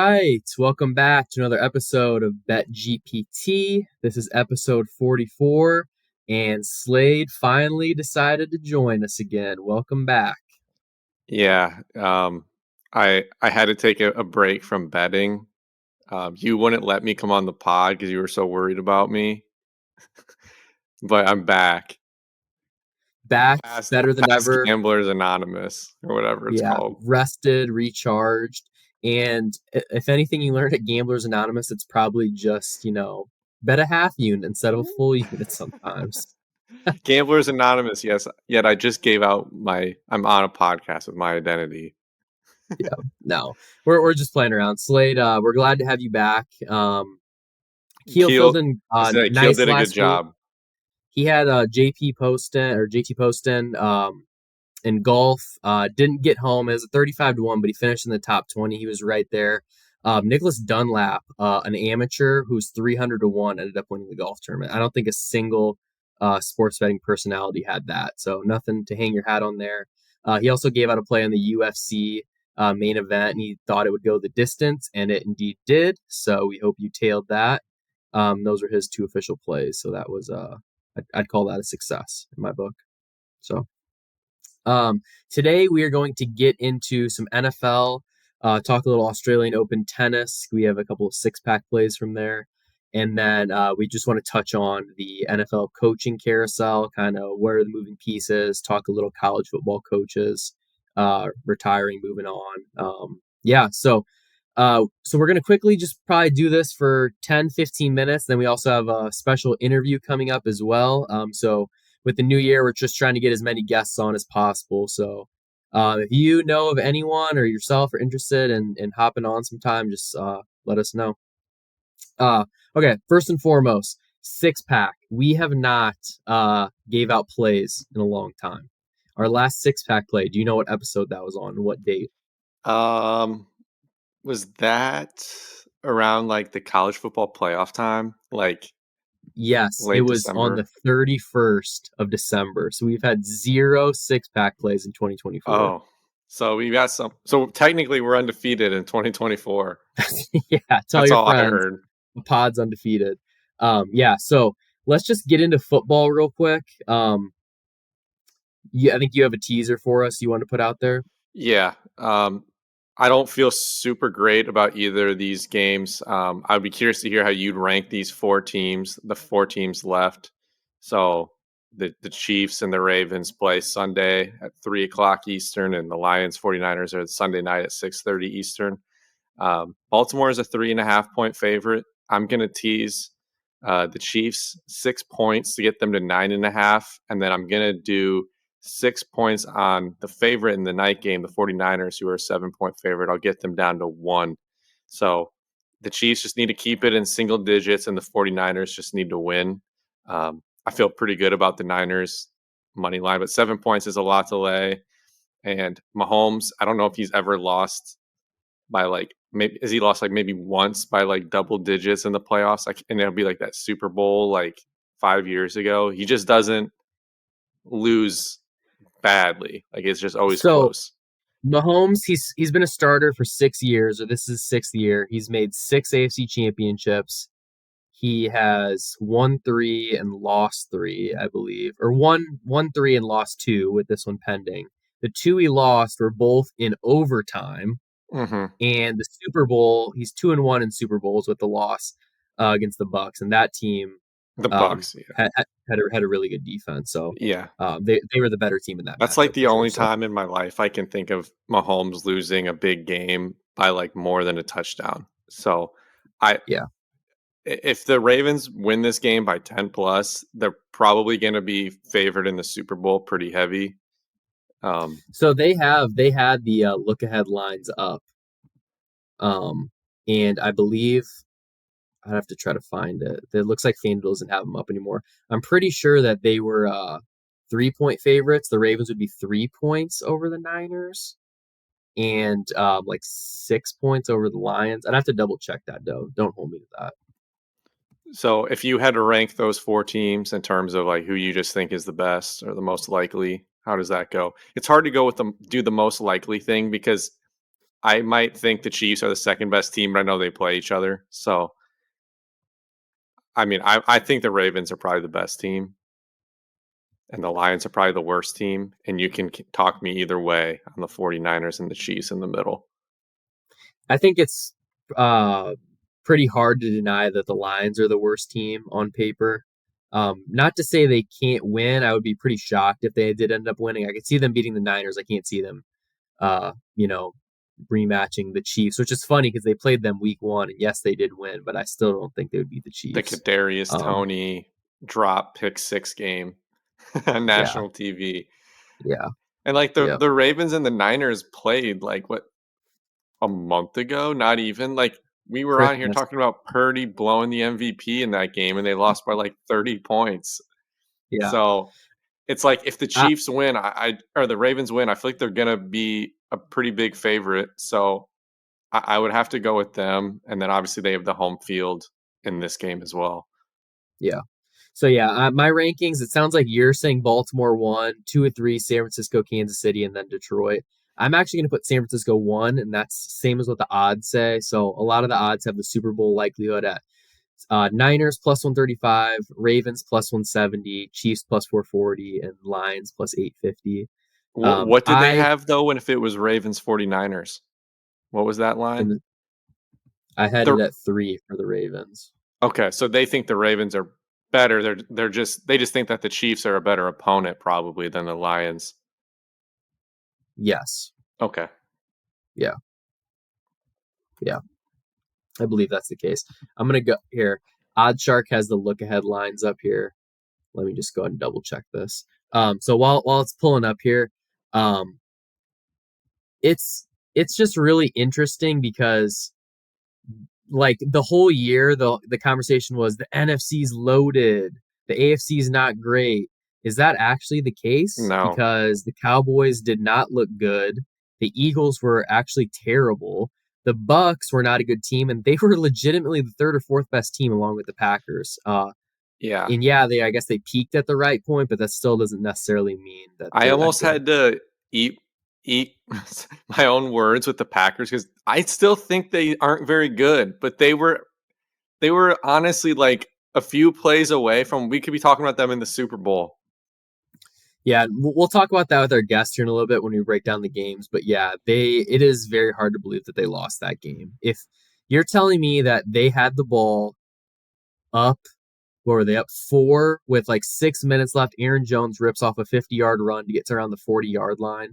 right. Welcome back to another episode of BET GPT. This is episode 44, and Slade finally decided to join us again. Welcome back. Yeah, I had to take a break from betting. You wouldn't let me come on the pod because you were so worried about me, but I'm back. Back Past better than past ever. Gamblers Anonymous or whatever it's Yeah, called. rested, recharged. And if anything you learned at Gamblers Anonymous, it's probably just, bet a half unit instead of a full unit sometimes. Gamblers Anonymous, yes. Yet I just gave out I'm on a podcast with my identity. Yeah, no, we're just playing around. Slade, we're glad to have you back. Keil Keil, filled in Keil nice did a good last week. job. He had JT Poston in golf. Didn't get home as a 35-1, but he finished in the top 20. He was right there. Nicholas Dunlap, an amateur who's 300-1, ended up winning the golf tournament. I don't think a single sports betting personality had that, so nothing to hang your hat on there. He also gave out a play on the UFC main event, and he thought it would go the distance, and it indeed did. So we hope you tailed that. Those were his two official plays, so that was I'd call that a success in my book. So today we are going to get into some NFL, talk a little Australian Open tennis. We have a couple of six-pack plays from there. And then we just want to touch on the NFL coaching carousel, kind of where are the moving pieces, talk a little college football coaches, retiring, moving on. So we're going to quickly just probably do this for 10, 15 minutes. Then we also have a special interview coming up as well. So with the new year, we're just trying to get as many guests on as possible. So if you know of anyone or yourself are interested in hopping on sometime, just let us know. Okay, first and foremost, six pack. We have not gave out plays in a long time. Our last six pack play, do you know what episode that was on and what date? Was that around like the college football playoff time? Like Yes, it late was on the December? 31st of December. So we've had 0 six pack plays in 2024. Oh, so we got some. So technically, we're undefeated in 2024. Yeah, tell That's your all I friends. heard. The pod's undefeated. Yeah, so let's just get into football real quick. I think you have a teaser for us you want to put out there. Yeah. I don't feel super great about either of these games. I'd be curious to hear how you'd rank these four teams, the four teams left. So the Chiefs and the Ravens play Sunday at 3 o'clock Eastern, and the Lions 49ers are Sunday night at 6:30 Eastern. Baltimore is a 3.5 point favorite. I'm going to tease the Chiefs 6 points to get them to 9.5. And then I'm going to do 6 points on the favorite in the night game, the 49ers, who are a 7 point favorite. I'll get them down to 1. So the Chiefs just need to keep it in single digits, and the 49ers just need to win. I feel pretty good about the Niners money line, but 7 points is a lot to lay. And Mahomes, I don't know if he's ever lost by like maybe is he lost like maybe once by like double digits in the playoffs, like, and it'll be like that Super Bowl like 5 years ago. He just doesn't lose badly. Like it's just always So close. Mahomes, he's been a starter for 6 years, or this is his sixth year. He's made 6 AFC championships. He has won 3 and lost 3, I believe, or won 3 and lost 2 with this one pending. The 2 he lost were both in overtime, Mm-hmm. and the Super Bowl, he's 2-1 in Super Bowls with the loss against the Bucks, and that team The Bucks, yeah. had a really good defense. So Yeah. they were the better team in that That's like matchup the for sure. only So time in my life I can think of Mahomes losing a big game by like more than a touchdown. So I yeah. if the Ravens win this game by 10 plus, they're probably going to be favored in the Super Bowl pretty heavy. So they had the look ahead lines up, and I believe I'd have to try to find it. It looks like FanDuel doesn't have them up anymore. I'm pretty sure that they were 3-point favorites. The Ravens would be 3 points over the Niners, and like 6 points over the Lions. I'd have to double check that though. Don't hold me to that. So if you had to rank those four teams in terms of like who you just think is the best or the most likely, how does that go? It's hard to go with do the most likely thing because I might think the Chiefs are the second best team, but I know they play each other. So, I mean, I think the Ravens are probably the best team, and the Lions are probably the worst team. And you can talk me either way on the 49ers and the Chiefs in the middle. I think it's uh, pretty hard to deny that the Lions are the worst team on paper. Not to say they can't win. I would be pretty shocked if they did end up winning. I could see them beating the Niners. I can't see them, uh, you know, rematching the Chiefs, which is funny because they played them week one, and yes, they did win, but I still don't think they would beat the The Chiefs. Kadarius Um, Toney drop pick six game on yeah, national TV. yeah, And like yeah. the Ravens and the Niners played like what, a month ago? Not even. Like we were on here Christmas. talking about Purdy blowing the MVP in that game and they lost by like 30 points. Yeah. So it's like if the I, Chiefs win, or the Ravens win, I feel like they're gonna be a pretty big favorite. So I would have to go with them. And then obviously they have the home field in this game as well. yeah. So yeah, my rankings. It sounds like you're saying Baltimore one, two or three, San Francisco, Kansas City, and then Detroit. I'm actually going to put San Francisco one, and that's same as what the odds say. So a lot of the odds have the Super Bowl likelihood at Niners plus 135, Ravens plus 170, Chiefs plus 440, and Lions plus 850. What did they I have though when if it was Ravens 49ers? What was that line? and I had it The at 3 for the Ravens. Okay, so they think the Ravens are better. They just think that the Chiefs are a better opponent probably than the Lions. Yes. Okay. Yeah. Yeah. I believe that's the case. I'm gonna go here. Oddshark has the look ahead lines up here. Let me just go ahead and double check this. So while it's pulling up here, um, it's it's just really interesting because like the whole year the conversation was the NFC's loaded, the AFC's not great. Is that actually the case? No. Because the Cowboys did not look good. The Eagles were actually terrible. The Bucks were not a good team, and they were legitimately the third or fourth best team along with the Packers. Yeah. And yeah, I guess they peaked at the right point, but that still doesn't necessarily mean that I they're that almost good. had to eat my own words with the Packers cuz I still think they aren't very good, but they were honestly like a few plays away from we could be talking about them in the Super Bowl. Yeah, we'll talk about that with our guest here in a little bit when we break down the games. But yeah, it is very hard to believe that they lost that game. If you're telling me that they had the ball up, what were they up 4 with like 6 minutes left? Aaron Jones rips off a 50-yard run to get to around the 40-yard line.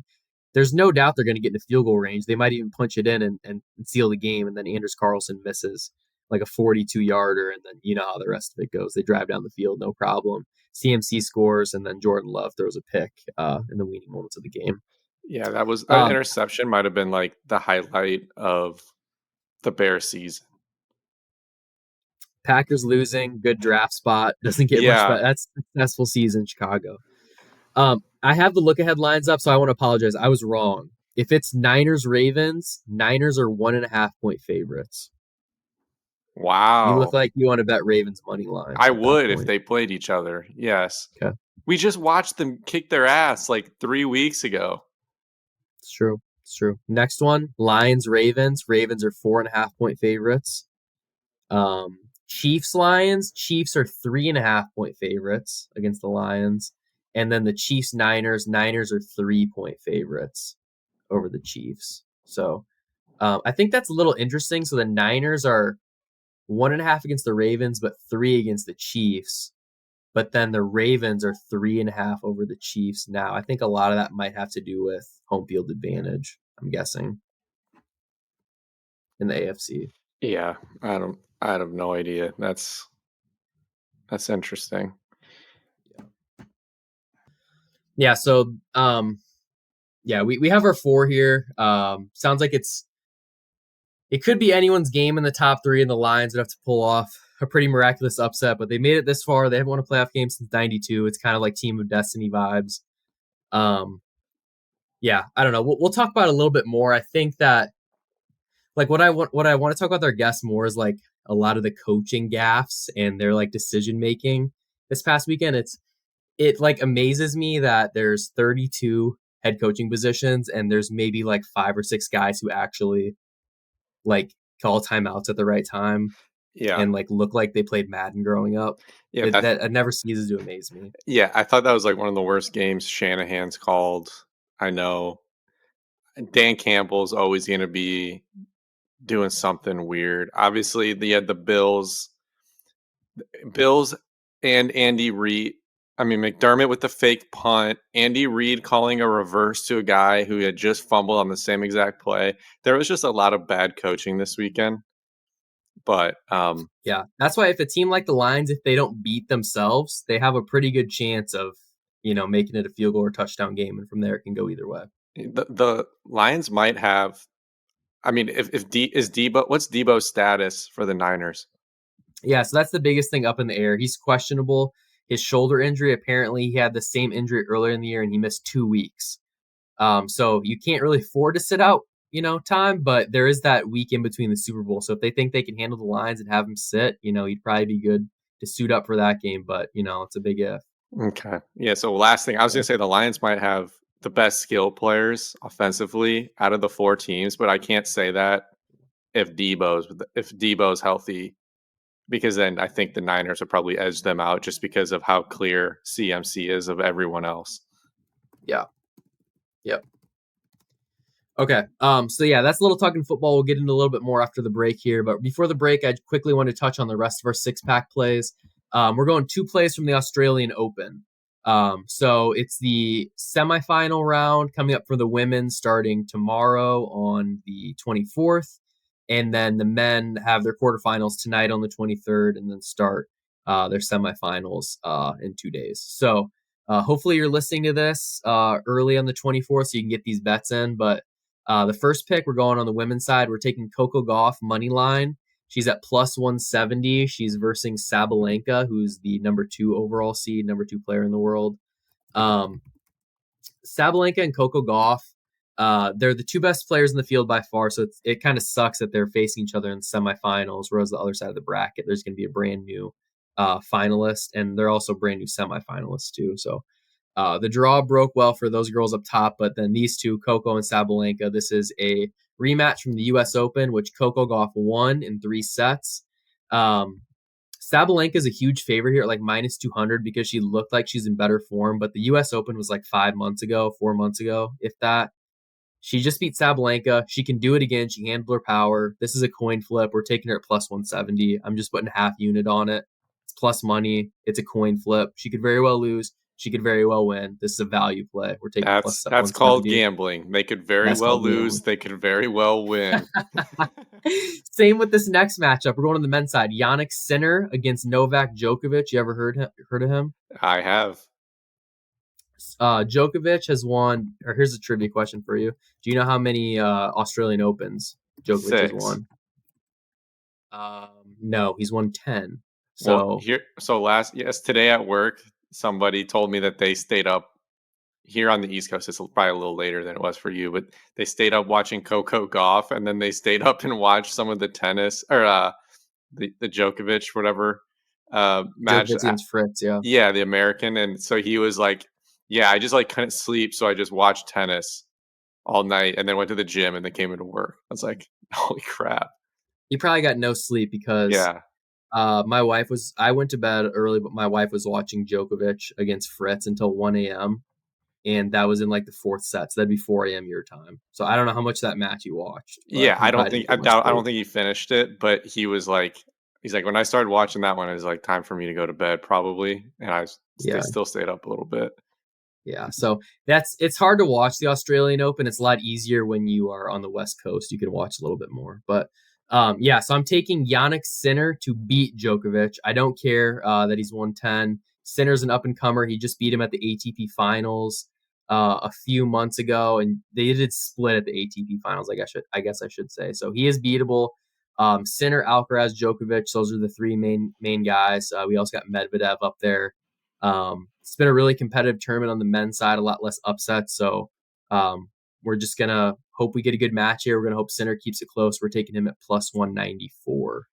There's no doubt they're going to get into field goal range. They might even punch it in and seal the game. And then Anders Carlson misses like a 42-yarder. And then you know how the rest of it goes. They drive down the field, no problem. CMC scores, and then Jordan Love throws a pick in the weaning moments of the game. Yeah, that was an Um, interception might have been like the highlight of the Bears season. Packers losing, good draft spot. Doesn't get much Yeah. better. That's a successful season, Chicago. I have the look ahead lines up, so I want to apologize. I was wrong. If it's Niners Ravens, Niners are 1.5 point favorites. You look Wow. like you want to bet Ravens money line I at that would if point. they played each other. Yes. Okay, We just watched them kick their ass like 3 weeks ago. it's true. It's true. Next one, Lions Ravens. Ravens are 4.5 point favorites. Chiefs Lions. Chiefs are 3.5 point favorites against the Lions, and then the Chiefs Niners. Niners are 3 point favorites over the Chiefs. So I think that's a little interesting. So the Niners are 1.5 against the Ravens, but 3 against the Chiefs. But then the Ravens are 3.5 over the Chiefs now. I think a lot of that might have to do with home field advantage, I'm guessing, in the AFC. Yeah, I have no idea. That's interesting. Yeah, so yeah, we have our 4 here. Sounds like it could be anyone's game in the top 3, and the Lions would have to pull off a pretty miraculous upset, but they made it this far. They haven't won a playoff game since '92. It's kind of like Team of Destiny vibes. Um, yeah, I don't know. We'll talk about it a little bit more. I think that like what I want to talk about with our guests more is like a lot of the coaching gaffes and their like decision making this past weekend. It like amazes me that there's 32 head coaching positions, and there's maybe like 5 or 6 guys who actually like call timeouts at the right time Yeah, and like look like they played Madden growing up. yeah, That never ceases to amaze me. yeah. I thought that was like one of the worst games Shanahan's called. I know Dan Campbell's always going to be doing something weird. Obviously, they had the Bills and Andy Reid. I mean, McDermott with the fake punt, Andy Reid calling a reverse to a guy who had just fumbled on the same exact play. There was just a lot of bad coaching this weekend. But Yeah, that's why if a team like the Lions, if they don't beat themselves, they have a pretty good chance of making it a field goal or touchdown game, and from there it can go either way. the Lions might have. I mean, if is Debo, what's Debo's status for the Niners? Yeah, so that's the biggest thing up in the air. He's questionable. His shoulder injury, apparently he had the same injury earlier in the year and he missed 2 weeks. So you can't really afford to sit out, time, but there is that week in between the Super Bowl. So if they think they can handle the Lions and have him sit, he'd probably be good to suit up for that game. But, it's a big if. Okay. Yeah. So last thing, I was going to say the Lions might have the best skill players offensively out of the 4 teams, but I can't say that if Debo's healthy, because then I think the Niners would probably edge them out just because of how clear CMC is of everyone else. Yeah. Yep. Okay. So yeah, that's a little talking football. We'll get into a little bit more after the break here. But before the break, I quickly want to touch on the rest of our 6-pack plays. We're going 2 plays from the Australian Open. So it's the semifinal round coming up for the women starting tomorrow on the 24th. And then the men have their quarterfinals tonight on the 23rd and then start their semifinals in 2 days. So hopefully you're listening to this early on the 24th so you can get these bets in. But the first pick, we're going on the women's side. We're taking Coco Gauff money line. She's at plus 170. She's versing Sabalenka, who's the number 2 overall seed, number 2 player in the world. Sabalenka and Coco Gauff, they're the 2 best players in the field by far. So it kind of sucks that they're facing each other in semifinals, whereas the other side of the bracket, there's going to be a brand new finalist, and they're also brand new semifinalists too. So the draw broke well for those girls up top, but then these two, Coco and Sabalenka, this is a rematch from the U.S. Open, which Coco Gauff won in 3 sets. Sabalenka is a huge favorite here at like minus 200 because she looked like she's in better form, but the U.S. Open was like 4 months ago, if that. She just beat Sabalenka. She can do it again. She handled her power. This is a coin flip. We're taking her at plus 170. I'm just putting a half unit on it. It's plus money. It's a coin flip. She could very well lose. She could very well win. This is a value play. We're taking plus That's called 170. gambling. They could very That's well called lose. gambling. They could very well win. Same with this next matchup. We're going on the men's side. Yannick Sinner against Novak Djokovic. You ever heard of him? I have Djokovic has won. Or here's a trivia question for you. Do you know how many Australian Opens Djokovic has 6. won? No, he's won 10. Well, So today at work, somebody told me that they stayed up here on the East Coast. It's probably a little later than it was for you, but they stayed up watching Coco Golf, and then they stayed up and watched some of the tennis or the Djokovic whatever match. Djokovic against Fritz, yeah. Yeah, the American, and so he was like, "Yeah, I just like couldn't sleep, so I just watched tennis all night, and then went to the gym, and then came into work." I was like, "Holy crap!" He probably got no sleep because Yeah, I went to bed early, but my wife was watching Djokovic against Fritz until 1 a.m. And that was in like the 4th set. So that'd be 4 a.m. your time. So I don't know how much that match you watched, but yeah. you probably didn't get much I don't sleep. think he finished it, but he's like, when I started watching that one, it was like time for me to go to bed, probably, and Yeah. still stayed up a little bit. Yeah. So it's hard to watch the Australian Open. It's a lot easier when you are on the West Coast. You can watch a little bit more. But yeah, so I'm taking Yannick Sinner to beat Djokovic. I don't care that he's 110. Sinner's an up and comer. He just beat him at the ATP finals a few months ago, and they did split at the ATP finals, I guess I should say. So he is beatable. Sinner, Alcaraz, Djokovic, those are the 3 main guys. We also got Medvedev up there. It's been a really competitive tournament on the men's side, a lot less upsets. So we're just going to hope we get a good match here. We're going to hope Sinner keeps it close. We're taking him at plus 194.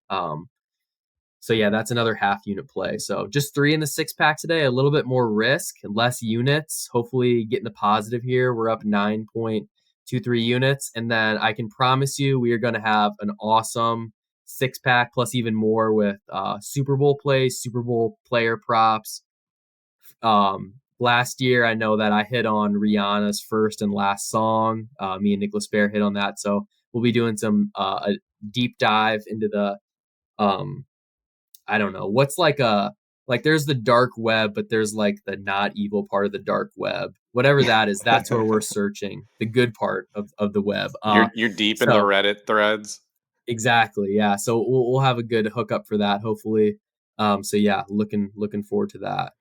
So yeah, that's another half unit play. So just 3 in the 6 pack today, a little bit more risk, less units. Hopefully getting the positive here. We're up 9.23 units. And then I can promise you we are going to have an awesome 6 pack plus even more with Super Bowl plays, Super Bowl player props. Last year, I know that I hit on Rihanna's first and last song. Me and Nicholas Bear hit on that. So we'll be doing some a deep dive into the I don't know what's like there's the dark web, but there's like the not evil part of the dark web. Whatever that is, that's where we're searching the good part of the web. You're deep in the So Reddit threads. exactly, yeah. So we'll have a good hookup for that, hopefully. So yeah, looking forward to that.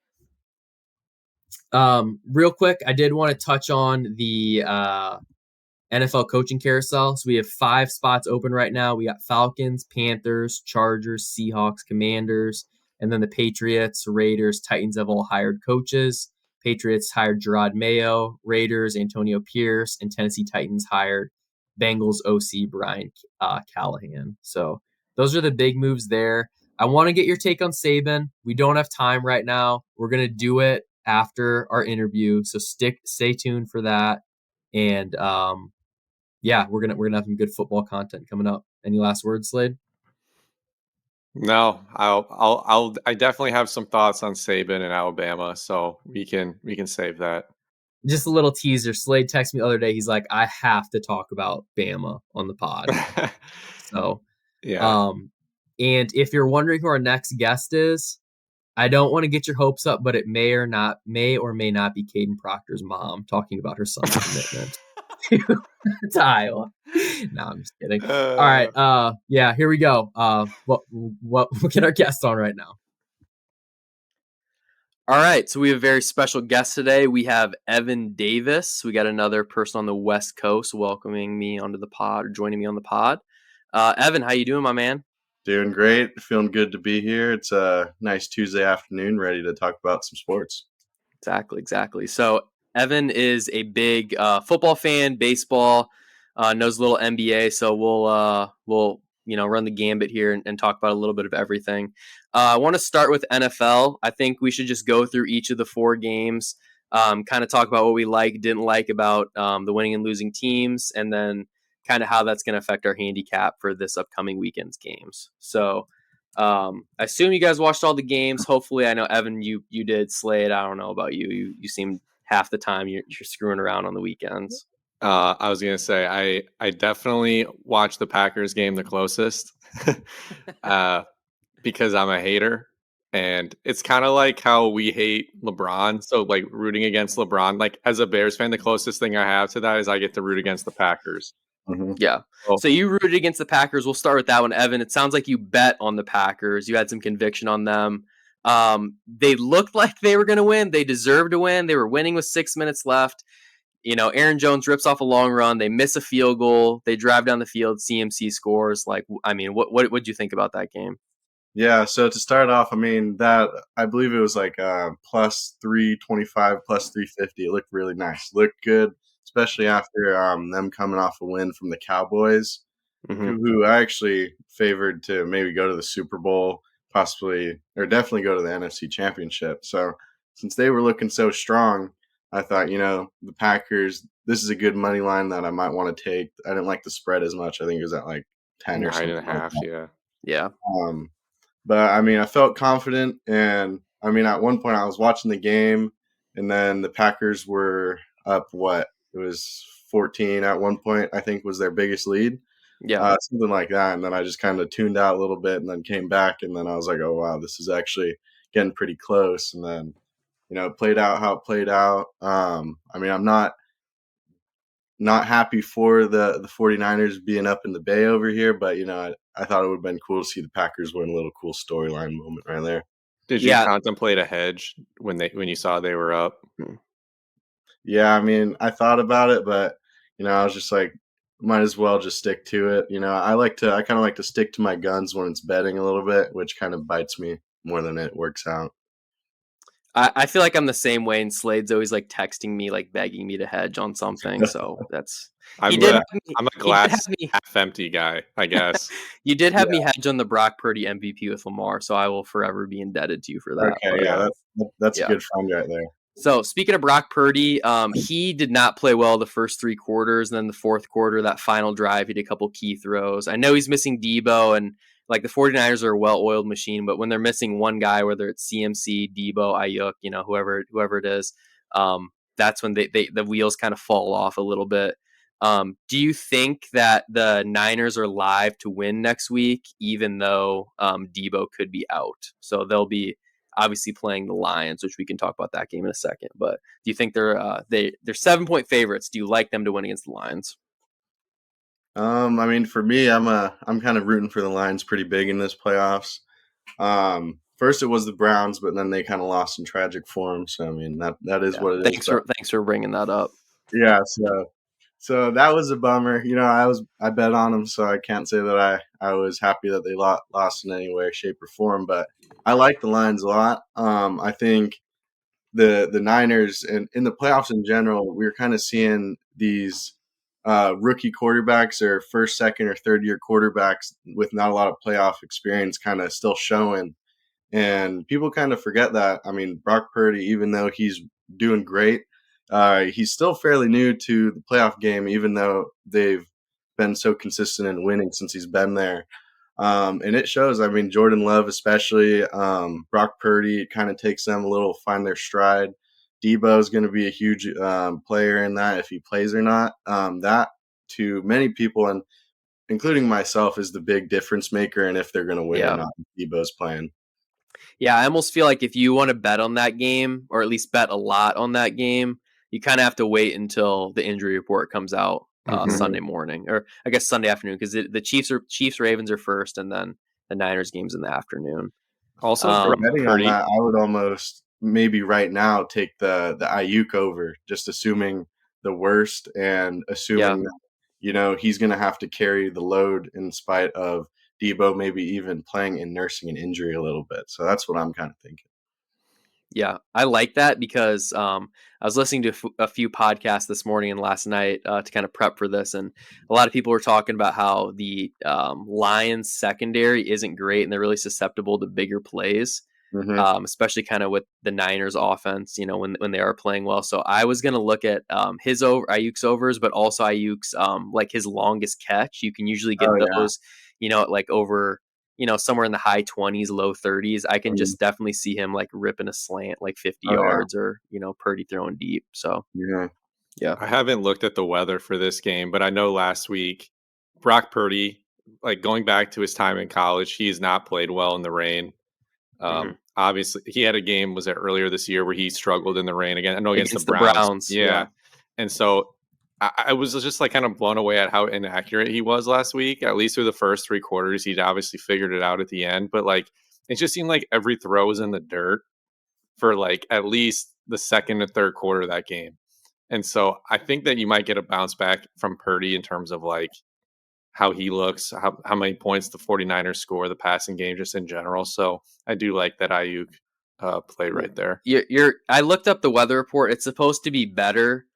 Real quick, I did want to touch on the NFL coaching carousel. So we have 5 spots open right now. We got Falcons, Panthers, Chargers, Seahawks, Commanders, and then the Patriots, Raiders, Titans have all hired coaches. Patriots hired Gerard Mayo, Raiders, Antonio Pierce, and Tennessee Titans hired Bengals OC Brian Callahan. So those are the big moves there. I want to get your take on Saban. We don't have time right now. We're gonna do it after our interview, so stay tuned for that. And yeah, we're gonna have some good football content coming up. Any last words, Slade? No, I definitely have some thoughts on Saban and Alabama, so we can save that. Just a little teaser. Slade texted me the other day. He's like, I have to talk about Bama on the pod. So, Yeah. um, and if you're wondering who our next guest is, I don't want to get your hopes up, but it may or may not be Caden Proctor's mom talking about her son's commitment to Iowa. No, I'm just kidding. All right. Uh, Yeah, here we go. We'll get our guest on right now. All right, so we have a very special guest today. We have Evan Davis. We got another person on the West Coast welcoming me onto the pod or joining me on the pod. Evan, how you doing, my man? Doing great. Feeling good to be here. It's a nice Tuesday afternoon, ready to talk about some sports. Exactly. So Evan is a big football fan, baseball, knows a little NBA. So we'll run the gambit here and talk about a little bit of everything. I want to start with NFL. I think we should just go through each of the 4 games, kind of talk about what we didn't like about the winning and losing teams, and then kind of how that's going to affect our handicap for this upcoming weekend's games. So I assume you guys watched all the games. Hopefully, I know Evan, you did. Slade, I don't know about you. You seem half the time you're screwing around on the weekends. I was gonna say I definitely watched the Packers game the closest, uh, because I'm a hater, and it's kind of like how we hate LeBron. So like rooting against LeBron, like as a Bears fan, the closest thing I have to that is I get to root against the Packers. Mm-hmm. Yeah. Oh, So you rooted against the Packers. We'll start with that one, Evan. It sounds like you bet on the Packers. You had some conviction on them. They looked like they were going to win. They deserved to win. They were winning with 6 minutes left. Aaron Jones rips off a long run. They miss a field goal. They drive down the field. CMC scores. Like, I mean, what did you think about that game? Yeah, so to start off, I mean, that I believe it was like plus 325, plus 350. It looked really nice. Looked good, especially after them coming off a win from the Cowboys, Mm-hmm. who I actually favored to maybe go to the Super Bowl, possibly, or definitely go to the NFC Championship. So since they were looking so strong, I thought, the Packers, this is a good money line that I might want to take. I didn't like the spread as much. I think it was at like 10 or nine and something a like half, that. yeah. Yeah. But I mean, I felt confident, and I mean, at one point I was watching the game, and then the Packers were up. What it was 14 at one point, I think was their biggest lead, Yeah. something like that. And then I just kind of tuned out a little bit, and then came back, and then I was like, oh wow, this is actually getting pretty close. And then it played out how it played out. I mean, I'm not happy for the 49ers being up in the Bay over here, but I thought it would have been cool to see the Packers win. A little cool storyline moment right there. Did you Yeah. contemplate a hedge when you saw they were up? Yeah, I mean, I thought about it, but I was just like, might as well just stick to it. I kind of like to stick to my guns when it's betting a little bit, which kind of bites me more than it works out. I feel like I'm the same way, and Slade's always like texting me, like begging me to hedge on something. So that's he I'm did a have me. I'm a He did have glass me. half empty guy, I guess. You did have Yeah. me hedge on the Brock Purdy MVP with Lamar, so I will forever be indebted to you for that. Okay, But yeah, that's a yeah. good find right there. So speaking of Brock Purdy, he did not play well the first 3 quarters. And then the fourth quarter, that final drive, he did a couple key throws. I know he's missing Debo, and like the 49ers are a well-oiled machine, but when they're missing one guy, whether it's CMC, Debo, Ayuk, whoever it is, that's when the wheels kind of fall off a little bit. Do you think that the Niners are live to win next week, even though Debo could be out? So they'll be obviously playing the Lions, which we can talk about that game in a second. But do you think they're 7-point favorites? Do you like them to win against the Lions? I mean, for me, I'm kind of rooting for the Lions pretty big in this playoffs. First it was the Browns, but then they kind of lost in tragic form. So I mean that is what it is. Thanks for bringing that up. Yeah, so that was a bummer. I bet on them, so I can't say that I was happy that they lost in any way, shape, or form. But I like the Lions a lot. I think the Niners and in the playoffs in general, we're kind of seeing these rookie quarterbacks or first, second, or third year quarterbacks with not a lot of playoff experience kind of still showing. And people kind of forget that. I mean, Brock Purdy, even though he's doing great, he's still fairly new to the playoff game, even though they've been so consistent in winning since he's been there. And it shows. I mean, Jordan Love, especially, Brock Purdy kind of takes them a little, find their stride. Debo is going to be a huge player in that if he plays or not. That to many people, and including myself, is the big difference maker and if they're going to win or not. Debo's playing. Yeah, I almost feel like if you want to bet on that game, or at least bet a lot on that game, you kind of have to wait until the injury report comes out Sunday morning, or I guess Sunday afternoon, because the Chiefs Ravens are first, and then the Niners game's in the afternoon. Also, For Brock betting on Purdy. that, I would almost maybe right now take the Ayuk over, just assuming the worst and assuming that, he's going to have to carry the load in spite of Debo maybe even playing and nursing an injury a little bit. So that's what I'm kind of thinking. Yeah, I like that because I was listening to a few podcasts this morning and last night to kind of prep for this, and a lot of people were talking about how the Lions secondary isn't great and they're really susceptible to bigger plays, especially kind of with the Niners offense, when they are playing well. So I was going to look at Ayuk's overs, but also Ayuk's like his longest catch. You can usually get those, like over somewhere in the high 20s, low 30s. I can just definitely see him like ripping a slant like 50 yards or, Purdy throwing deep. So, yeah. I haven't looked at the weather for this game, but I know last week Brock Purdy, like going back to his time in college, he has not played well in the rain. Obviously, he had a game, was it earlier this year, where he struggled in the rain again? I know against the Browns. Yeah. And so I was just like kind of blown away at how inaccurate he was last week. At least through the first 3 quarters, he'd obviously figured it out at the end. But like, it just seemed like every throw was in the dirt for like at least the second and third quarter of that game. And so I think that you might get a bounce back from Purdy in terms of like how he looks, how many points the 49ers score, the passing game just in general. So I do like that Ayuk play right there. I looked up the weather report. It's supposed to be better.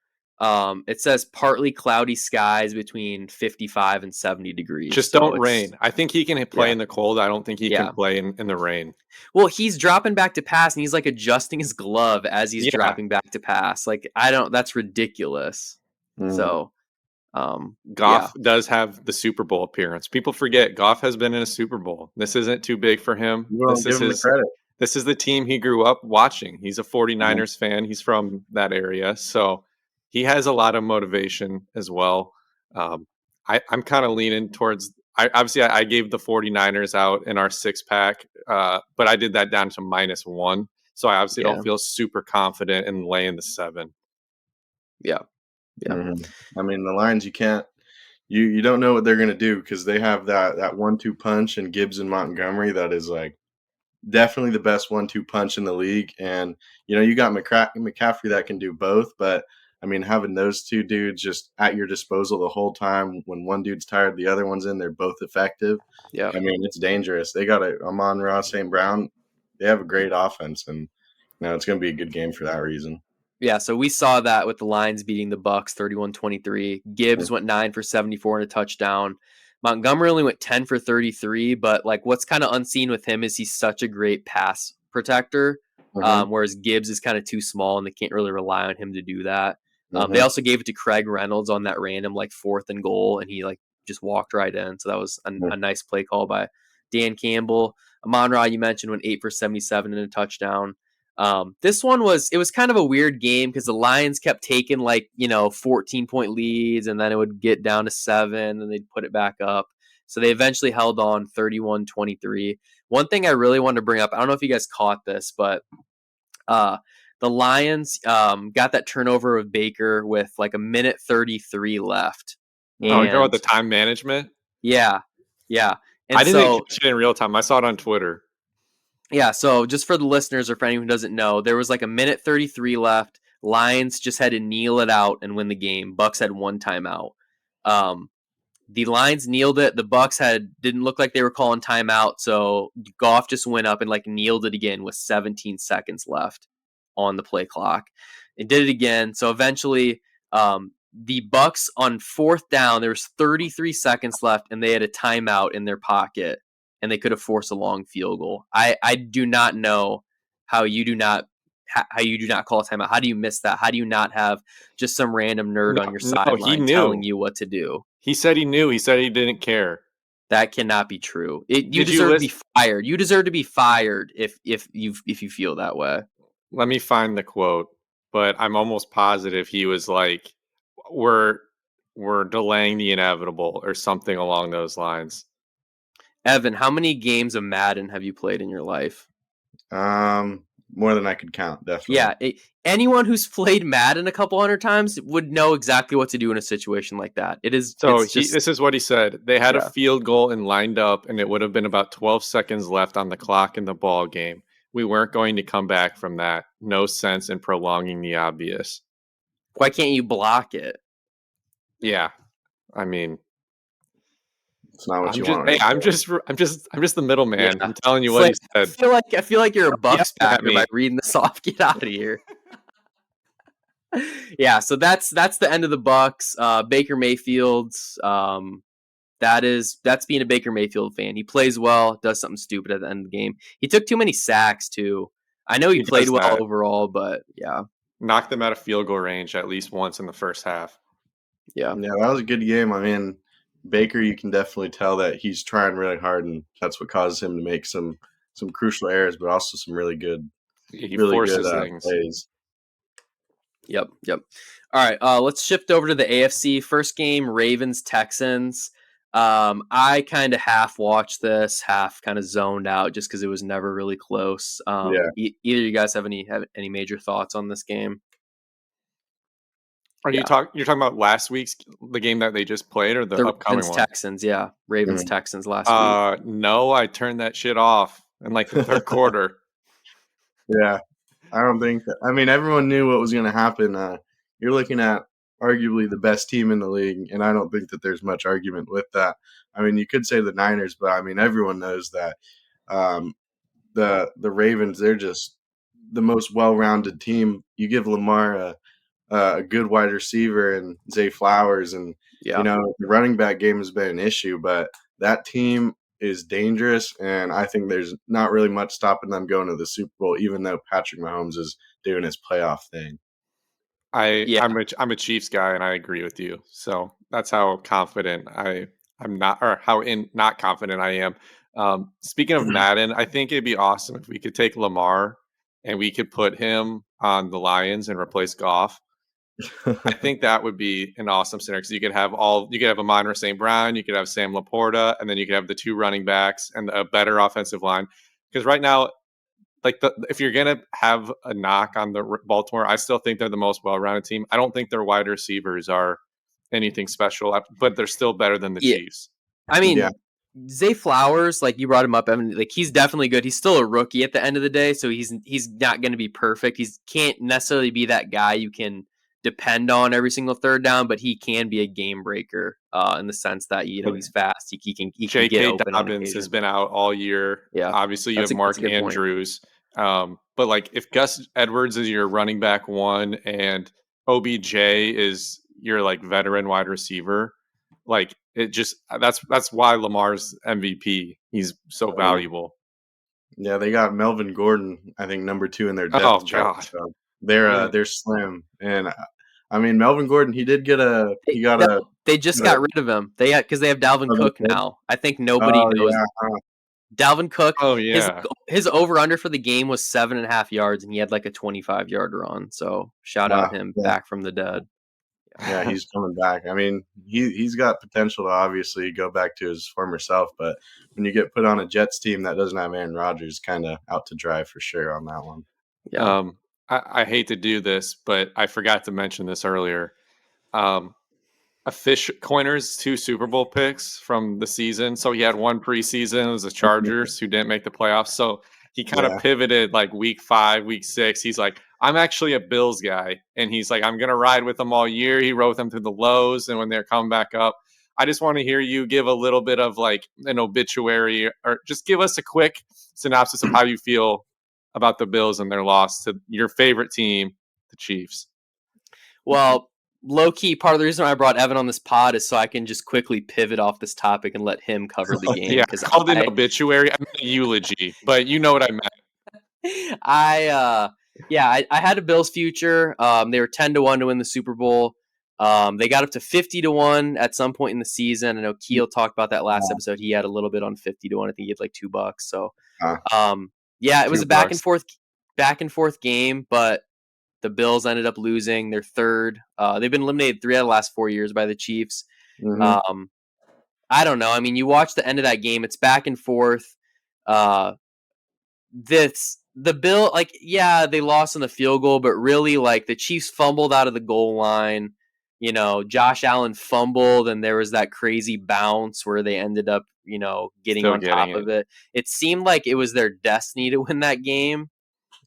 It says partly cloudy skies between 55 and 70 degrees. Just don't rain. I think he can play in the cold. I don't think he can play in the rain. Well, he's dropping back to pass and he's like adjusting his glove as he's dropping back to pass. Like, that's ridiculous. So, Goff does have the Super Bowl appearance. People forget Goff has been in a Super Bowl. This isn't too big for him. This is his credit. This is the team he grew up watching. He's a 49ers fan. He's from that area. So he has a lot of motivation as well. I'm kind of leaning towards I gave the 49ers out in our 6-pack, but I did that down to -1. So I obviously don't feel super confident in laying the 7. Yeah. I mean, the Lions, you don't know what they're going to do because they have that 1-2 punch in Gibbs and Montgomery that is like definitely the best 1-2 punch in the league. And, you got McCaffrey that can do both, but I mean, having those two dudes just at your disposal the whole time, when one dude's tired, the other one's in, they're both effective. Yeah. I mean, it's dangerous. They got Amon-Ra St. Brown. They have a great offense, and No, it's going to be a good game for that reason. Yeah, so we saw that with the Lions beating the Bucks 31-23. Gibbs went 9 for 74 and a touchdown. Montgomery only went 10 for 33, but like what's kind of unseen with him is he's such a great pass protector, whereas Gibbs is kind of too small and they can't really rely on him to do that. They also gave it to Craig Reynolds on that random like 4th and goal, and he like just walked right in. So that was a nice play call by Dan Campbell. Amon-Ra, you mentioned, went 8 for 77 and a touchdown. This one was kind of a weird game because the Lions kept taking 14-point leads, and then it would get down to 7 and they'd put it back up. So they eventually held on 31-23. One thing I really wanted to bring up, I don't know if you guys caught this, but the Lions got that turnover of Baker with like a minute 33 left. You talking about the time management? Yeah. And I didn't catch it in real time. I saw it on Twitter. Yeah, so just for the listeners or for anyone who doesn't know, there was like a minute 33 left. Lions just had to kneel it out and win the game. Bucks had 1 timeout. The Lions kneeled it. The Bucks didn't look like they were calling timeout, so Goff just went up and like kneeled it again with 17 seconds left on the play clock. It did it again. So eventually, the Bucks on 4th down, there was 33 seconds left, and they had a timeout in their pocket, and they could have forced a long field goal. I do not know how you do not call a timeout. How do you miss that? How do you not have just some random nerd on your sideline telling you what to do? He said he knew. He said he didn't care. That cannot be true. You deserve to be fired. You deserve to be fired if you feel that way. Let me find the quote, but I'm almost positive he was like, "We're delaying the inevitable" or something along those lines. Evan, how many games of Madden have you played in your life? More than I could count, definitely. Yeah, anyone who's played Madden a couple hundred times would know exactly what to do in a situation like that. It is so. This is what he said. They had a field goal and lined up, and it would have been about 12 seconds left on the clock in the ball game. We weren't going to come back from that. No sense in prolonging the obvious. Why can't you block it? Yeah, I mean, it's not what you want. Hey, I'm just the middleman. Yeah. I'm telling you what he said. I feel like you're a Bucks backer by reading this off. Get out of here. Yeah, so that's the end of the Bucks. Baker Mayfield. That's being a Baker Mayfield fan. He plays well, does something stupid at the end of the game. He took too many sacks too. I know he played well overall, but yeah, knocked them out of field goal range at least once in the first half. Yeah, that was a good game. I mean, Baker, you can definitely tell that he's trying really hard, and that's what causes him to make some crucial errors, but also some really good, plays. Yep. All right, let's shift over to the AFC. First game, Ravens-Texans. I kind of half watched this, half kind of zoned out just because it was never really close. Either you guys have any major thoughts on this game? You're talking about last week's the game that they just played, or the upcoming one? Texans, yeah, Ravens-Texans last week. No, I turned that shit off in like the third quarter. Yeah, I don't think that. I mean, everyone knew what was going to happen. You're looking at arguably the best team in the league, and I don't think that there's much argument with that. I mean, you could say the Niners, but I mean, everyone knows that the Ravens, they're just the most well-rounded team. You give Lamar a good wide receiver and Zay Flowers, and the running back game has been an issue, but that team is dangerous, and I think there's not really much stopping them going to the Super Bowl, even though Patrick Mahomes is doing his playoff thing. I'm a Chiefs guy, and I agree with you. So that's how confident I'm not, or how not confident I am. Speaking of Madden, I think it'd be awesome if we could take Lamar and we could put him on the Lions and replace Goff. I think that would be an awesome scenario because you could have Amon-Ra St. Brown, you could have Sam Laporta, and then you could have the 2 running backs and a better offensive line. Because right now, if you're gonna have a knock on the Baltimore, I still think they're the most well-rounded team. I don't think their wide receivers are anything special, but they're still better than the Chiefs. I mean, Zay Flowers, like you brought him up, Evan, like he's definitely good. He's still a rookie at the end of the day, so he's not going to be perfect. He can't necessarily be that guy you can depend on every single third down, but he can be a game breaker in the sense that he's fast. He can get open. Dobbins has been out all year. Yeah, obviously you have Mark Andrews. But like if Gus Edwards is your running back one and OBJ is your like veteran wide receiver, like it just that's why Lamar's MVP. He's so valuable. Yeah, they got Melvin Gordon, I think number 2 in their Oh depth chart. God, So yeah. they're slim, and I mean Melvin Gordon, he They just got rid of him. Because they have Dalvin Cook now. I think nobody knows. Yeah, Dalvin Cook. Oh yeah. His over under for the game was 7.5 yards, and he had like a 25-yard run. So shout out him back from the dead. Yeah, he's coming back. I mean, he's got potential to obviously go back to his former self, but when you get put on a Jets team that doesn't have Aaron Rodgers, kind of out to dry for sure on that one. Yeah. I hate to do this, but I forgot to mention this earlier. A Fish Coiner's 2 Super Bowl picks from the season. So he had one preseason. It was the Chargers who didn't make the playoffs. So he kind of pivoted like week 5, week 6. He's like, I'm actually a Bills guy. And he's like, I'm going to ride with them all year. He rode them through the lows. And when they're coming back up, I just want to hear you give a little bit of like an obituary or just give us a quick synopsis of how you feel about the Bills and their loss to your favorite team, the Chiefs. Well, low key, part of the reason why I brought Evan on this pod is so I can just quickly pivot off this topic and let him cover the game. Yeah, I called it an obituary. I meant a eulogy, but you know what I meant. I had a Bills future. They were 10-1 to win the Super Bowl. They got up to 50-1 at some point in the season. I know Keil talked about that last episode. He had a little bit on 50-1. I think he had like $2. So, it was a back and forth game, but the Bills ended up losing. They're third. They've been eliminated 3 out of the last 4 years by the Chiefs. Mm-hmm. I don't know. I mean, you watch the end of that game. It's back and forth. The Bill, like, yeah, they lost in the field goal, but really, like, the Chiefs fumbled out of the goal line. You know, Josh Allen fumbled, and there was that crazy bounce where they ended up, getting on top of it. It seemed like it was their destiny to win that game.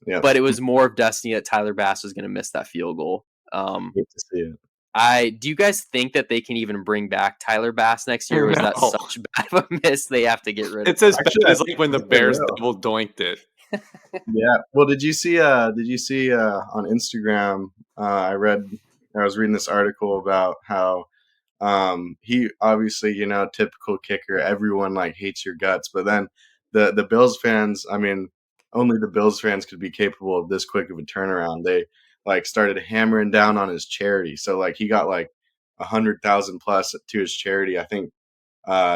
Yeah. But it was more of destiny that Tyler Bass was going to miss that field goal. Hate to see it. Do you guys think that they can even bring back Tyler Bass next year? Or is that such bad of a miss they have to get rid of? It's as bad as like when the Bears double doinked it. Yeah. Well, did you see on Instagram? I was reading this article about how he obviously, typical kicker. Everyone like hates your guts, but then the Bills fans. I mean, only the Bills fans could be capable of this quick of a turnaround. They like started hammering down on his charity. So like he got like 100,000 plus to his charity, I think,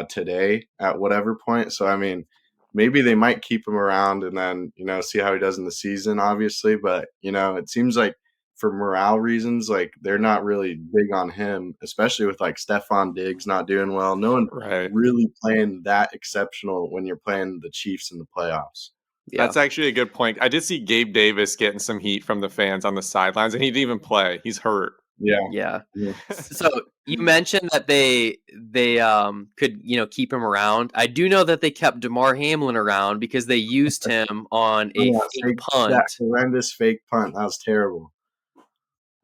today at whatever point. So I mean, maybe they might keep him around and then see how he does in the season, obviously. But it seems like for morale reasons, like they're not really big on him, especially with like Stephon Diggs not doing well. No one really playing that exceptional when you're playing the Chiefs in the playoffs. Yeah. That's actually a good point. I did see Gabe Davis getting some heat from the fans on the sidelines, and he didn't even play. He's hurt. Yeah. So you mentioned that they could keep him around. I do know that they kept DeMar Hamlin around because they used him on a fake punt. That horrendous fake punt. That was terrible.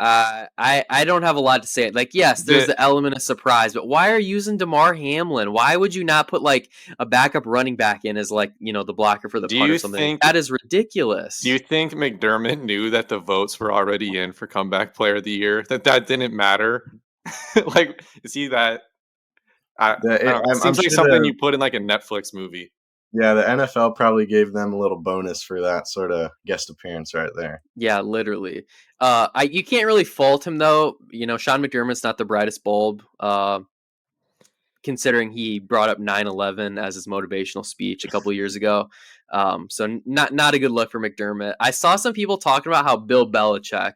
I don't have a lot to say. Like, yes, there's the element of surprise, but why are you using DeMar Hamlin? Why would you not put like a backup running back in as like, the blocker for the punt or something? That is ridiculous. Do you think McDermott knew that the votes were already in for comeback player of the year? That didn't matter? Like, see that? It seems like something you put in like a Netflix movie. Yeah, the NFL probably gave them a little bonus for that sort of guest appearance right there. Yeah, literally. You can't really fault him though. Sean McDermott's not the brightest bulb, considering he brought up 9/11 as his motivational speech a couple years ago. So not a good look for McDermott. I saw some people talking about how Bill Belichick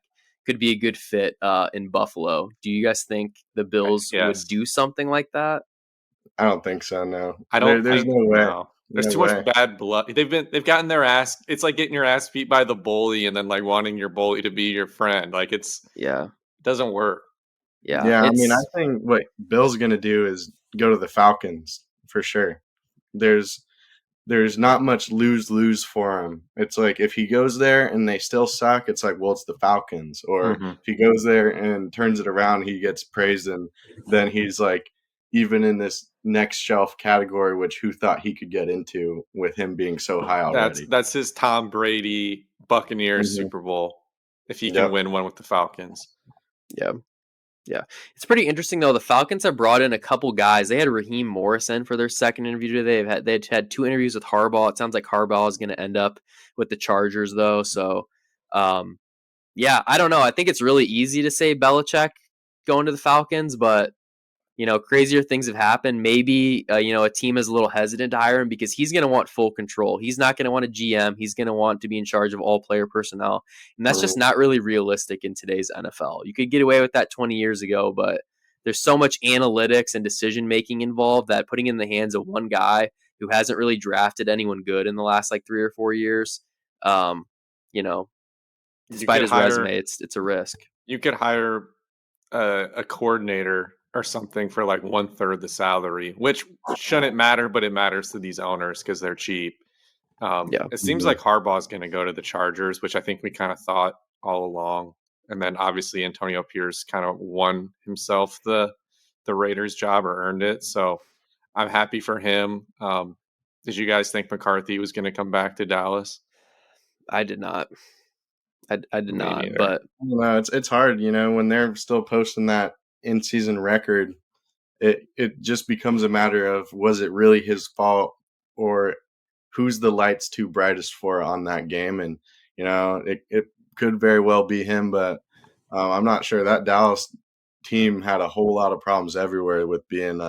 could be a good fit in Buffalo. Do you guys think the Bills would do something like that? I don't think so. No, I don't. There's no way. No. There's too much bad blood. They've gotten their ass. It's like getting your ass beat by the bully and then like wanting your bully to be your friend. Like it doesn't work. Yeah. I mean, I think what Bill's gonna do is go to the Falcons for sure. There's not much lose for him. It's like if he goes there and they still suck, it's like, well, it's the Falcons. Or if he goes there and turns it around, he gets praised, and then he's like, even in this next shelf category, which who thought he could get into with him being so high already. That's his Tom Brady Buccaneers Mhm. Super Bowl if he can Yep. win one with the Falcons. Yeah. Yeah. It's pretty interesting though. The Falcons have brought in a couple guys. They had Raheem Morrison for their second interview today. They've had 2 interviews with Harbaugh. It sounds like Harbaugh is going to end up with the Chargers though. So, yeah, I don't know. I think it's really easy to say Belichick going to the Falcons, but crazier things have happened. Maybe, a team is a little hesitant to hire him because he's going to want full control. He's not going to want a GM. He's going to want to be in charge of all player personnel. And that's just not really realistic in today's NFL. You could get away with that 20 years ago, but there's so much analytics and decision-making involved that putting in the hands of one guy who hasn't really drafted anyone good in the last 3 or 4 years, despite his resume, it's a risk. You could hire a coordinator or something for 1/3 the salary, which shouldn't matter, but it matters to these owners because they're cheap. It seems like Harbaugh's going to go to the Chargers, which I think we kind of thought all along. And then obviously Antonio Pierce kind of won himself the Raiders job or earned it. So I'm happy for him. Did you guys think McCarthy was going to come back to Dallas? I did not. I did not, neither. but no, it's hard, when they're still posting that in-season record. It just becomes a matter of, was it really his fault, or who's the lights too brightest for on that game? And it could very well be him, but I'm not sure. That Dallas team had a whole lot of problems everywhere with being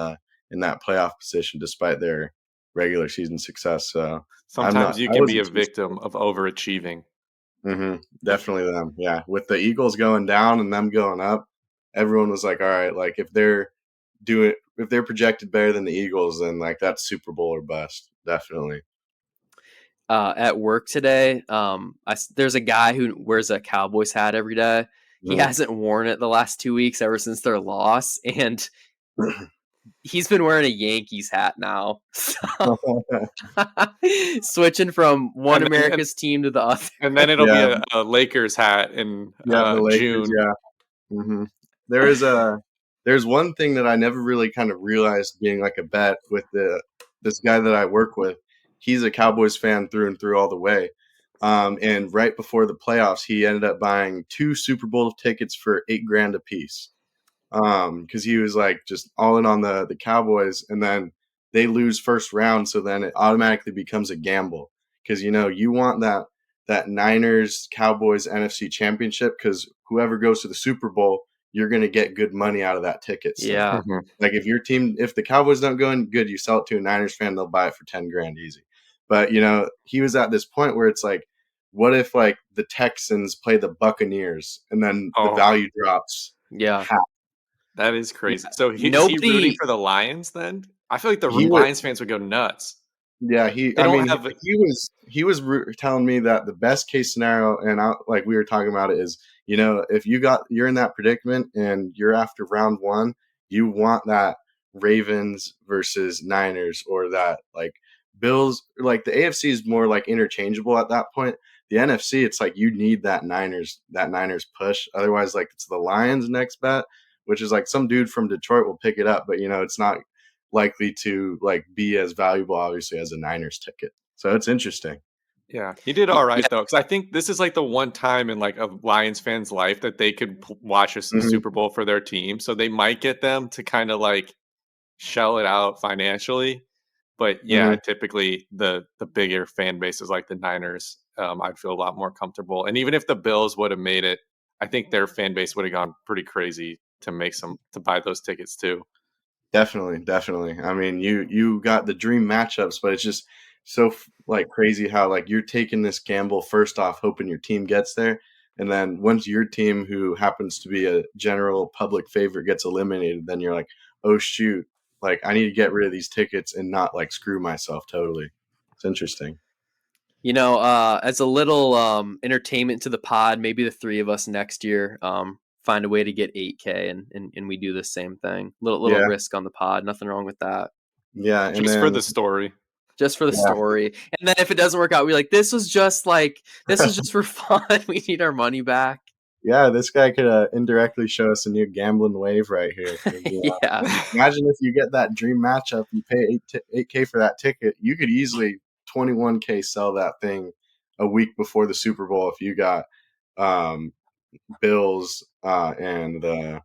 in that playoff position despite their regular season success. So sometimes you can be a victim of overachieving. Definitely them. Yeah. With the Eagles going down and them going up, everyone was like, all right, if they're projected better than the Eagles, then that's Super Bowl or bust. Definitely. At work today, there's a guy who wears a Cowboys hat every day. He hasn't worn it the last 2 weeks ever since their loss, and he's been wearing a Yankees hat now. So, switching from one America's team to the other. And then it'll be a Lakers hat in the Lakers, June. Yeah. There's one thing that I never really kind of realized being a bet with this guy that I work with. He's a Cowboys fan through and through all the way. And right before the playoffs, he ended up buying 2 Super Bowl tickets for $8,000 a piece. Because he was just all in on the Cowboys, and then they lose first round, so then it automatically becomes a gamble. Because you want that Niners Cowboys NFC Championship, because whoever goes to the Super Bowl, you're going to get good money out of that ticket. So, yeah. If the Cowboys don't go in, good, you sell it to a Niners fan, they'll buy it for $10,000 easy. But he was at this point where it's what if the Texans play the Buccaneers and then the value drops? Yeah. half? That is crazy. So is he rooting for the Lions then? I feel like the Lions fans would go nuts. Yeah, he was telling me that the best case scenario, and we were talking about it, is if you're in that predicament and you're after round 1, you want that Ravens versus Niners, or that Bills. The AFC is more interchangeable at that point. The NFC, it's you need that Niners push. Otherwise, it's the Lions next bet, which is some dude from Detroit will pick it up, but it's not likely to be as valuable, obviously, as a Niners ticket. So it's interesting. Yeah, he did all right though, because I think this is the one time in a Lions fan's life that they could watch a Super Bowl for their team. So they might get them to kind of shell it out financially. But yeah, typically the bigger fan bases like the Niners, I'd feel a lot more comfortable. And even if the Bills would have made it, I think their fan base would have gone pretty crazy to buy those tickets too. Definitely. I mean, you got the dream matchups, but it's just so crazy how you're taking this gamble first off, hoping your team gets there, and then once your team, who happens to be a general public favorite, gets eliminated, then you're oh shoot, I need to get rid of these tickets and not screw myself totally. It's interesting. As a little entertainment to the pod, maybe the 3 of us next year find a way to get 8K and we do the same thing. Little risk on the pod. Nothing wrong with that. Yeah. Just for the story. Just for the story. And then if it doesn't work out, we're this was just for fun. We need our money back. Yeah, this guy could indirectly show us a new gambling wave right here. 'Cause, Yeah. imagine if you get that dream matchup, you pay 8K for that ticket. You could easily 21K sell that thing a week before the Super Bowl if you got um, Bills and the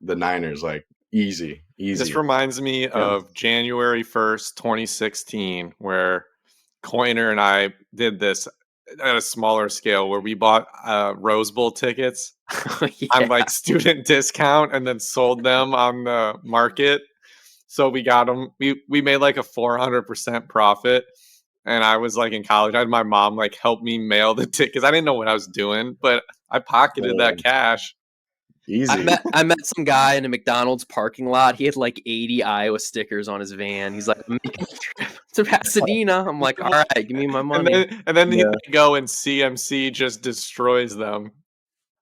Niners. Like easy. This Yeah. reminds me of January 1st, 2016, where Coiner and I did this at a smaller scale where we bought Rose Bowl tickets on like student discount and then sold them on the market. So we got them. We made like a 400% profit. And I was like in college. I had my mom like help me mail the tickets. I didn't know what I was doing, but I pocketed that cash. Easy. I met some guy in a McDonald's parking lot. He had like 80 Iowa stickers on his van. He's like, I'm making a trip to Pasadena. I'm like, all right, give me my money. And then they go and CMC just destroys them.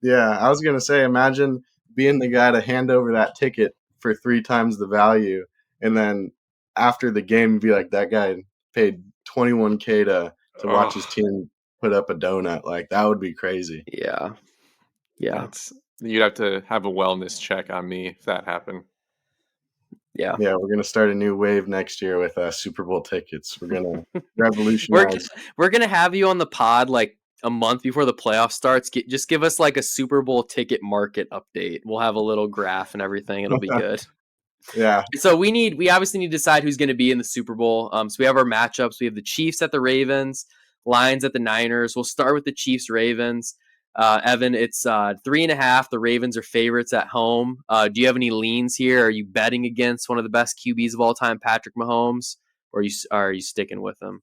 Yeah, I was gonna say, imagine being the guy to hand over that ticket for 3 times the value, and then after the game, be like, that guy paid 21K to watch his team put up a donut. Like that would be crazy. Yeah. You'd have to have a wellness check on me if that happened. Yeah, we're gonna start a new wave next year with Super Bowl tickets. We're gonna revolutionize. we're gonna have you on the pod like a month before the playoff starts. Just give us like a Super Bowl ticket market update. We'll have a little graph and everything. It'll be good. Yeah. So we obviously need to decide who's going to be in the Super Bowl. So we have our matchups. We have the Chiefs at the Ravens, Lions at the Niners. We'll start with the Chiefs Ravens. Evan, it's 3.5. The Ravens are favorites at home. Do you have any leans here? Are you betting against one of the best QBs of all time, Patrick Mahomes, or are you sticking with him?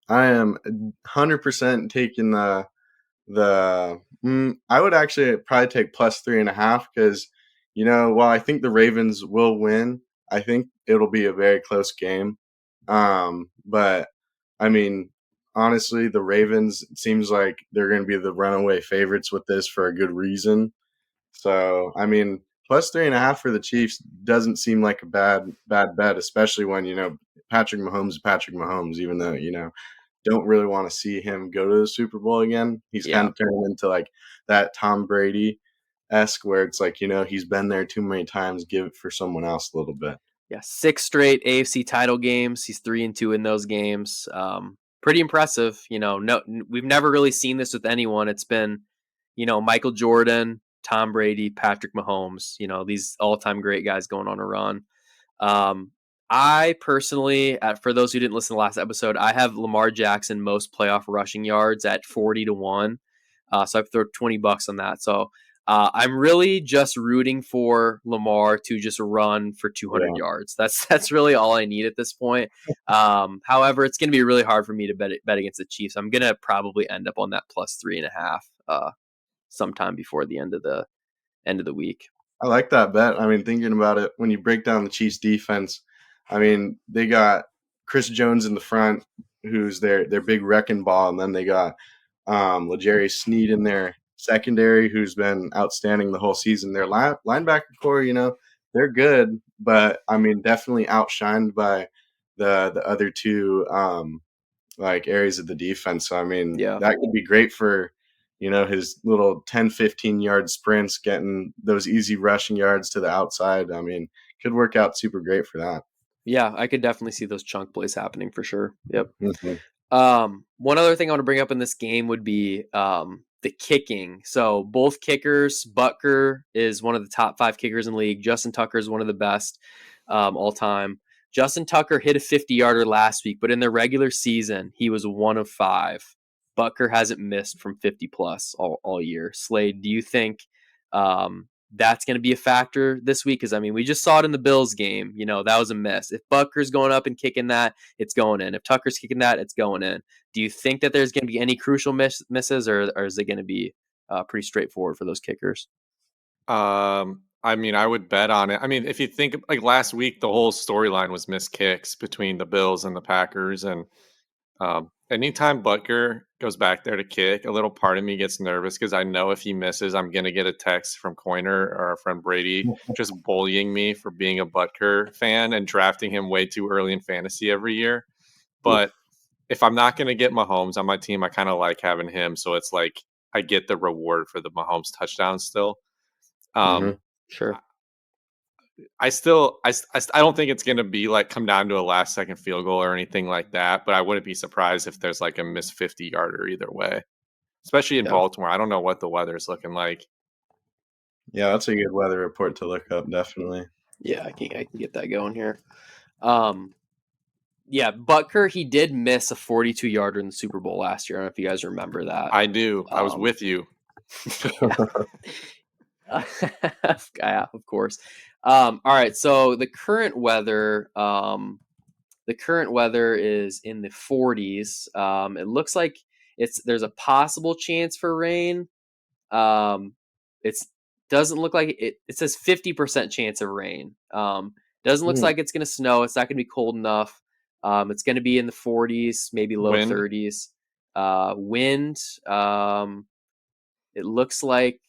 I am 100% taking I would actually probably take plus 3.5 because, while I think the Ravens will win, I think it'll be a very close game. But I mean, honestly, the Ravens, it seems like they're going to be the runaway favorites with this for a good reason. So, I mean, plus 3.5 for the Chiefs doesn't seem like a bad bet, especially when, Patrick Mahomes, even though, don't really want to see him go to the Super Bowl again. He's kind of turning into like that Tom Brady-esque where it's like, he's been there too many times. Give it for someone else a little bit. Yeah, 6 straight AFC title games. He's 3-2 in those games. Pretty impressive. No, we've never really seen this with anyone. It's been, Michael Jordan, Tom Brady, Patrick Mahomes. These all-time great guys going on a run. I personally, for those who didn't listen to the last episode, I have Lamar Jackson most playoff rushing yards at 40-1. So I've thrown $20 on that. So I'm really just rooting for Lamar to just run for 200 yards. That's really all I need at this point. However, it's going to be really hard for me to bet against the Chiefs. I'm going to probably end up on that plus 3.5 sometime before the end of the week. I like that bet. I mean, thinking about it, when you break down the Chiefs defense, I mean, they got Chris Jones in the front, who's their big wrecking ball, and then they got L'Jarius Sneed in their secondary, who's been outstanding the whole season. Their linebacker core, they're good, but I mean, definitely outshined by the other two like areas of the defense. So I mean, that could be great for his little 10-15 yard sprints, getting those easy rushing yards to the outside. I mean, could work out super great for that. Yeah, I could definitely see those chunk plays happening for sure. Yep. Mm-hmm. One other thing I want to bring up in this game would be the kicking. So both kickers, Butker is one of the top 5 kickers in the league. Justin Tucker is one of the best all time. Justin Tucker hit a 50-yarder last week, but in the regular season, he was 1 of 5. Butker hasn't missed from 50-plus all year. Slade, do you think that's going to be a factor this week? Because, I mean, we just saw it in the Bills game. That was a miss. If Butker's going up and kicking that, it's going in. If Tucker's kicking that, it's going in. Do you think that there's going to be any crucial misses, or is it going to be pretty straightforward for those kickers? I mean, I would bet on it. I mean, if you think like last week, the whole storyline was missed kicks between the Bills and the Packers. And anytime Butker goes back there to kick, a little part of me gets nervous because I know if he misses, I'm going to get a text from Coiner or our friend Brady just bullying me for being a Butker fan and drafting him way too early in fantasy every year. But if I'm not going to get Mahomes on my team, I kind of like having him. So it's like I get the reward for the Mahomes touchdown still. Mhm. Sure. I don't think it's going to be like come down to a last second field goal or anything like that, but I wouldn't be surprised if there's like a missed 50-yarder either way, especially in Yeah. Baltimore. I don't know what the weather's looking like. Yeah, that's a good weather report to look up, definitely. Yeah, I can get that going here. Yeah, Butker, he did miss a 42-yarder in the Super Bowl last year. I don't know if you guys remember that. I do. I was with you. Yeah, of course. All right, so the current weather is in the 40s. It looks like there's a possible chance for rain. It's doesn't look like it. It says 50% chance of rain. Doesn't look like it's gonna snow. It's not gonna be cold enough. It's gonna be in the 40s, maybe low Wind? 30s. Wind. It looks like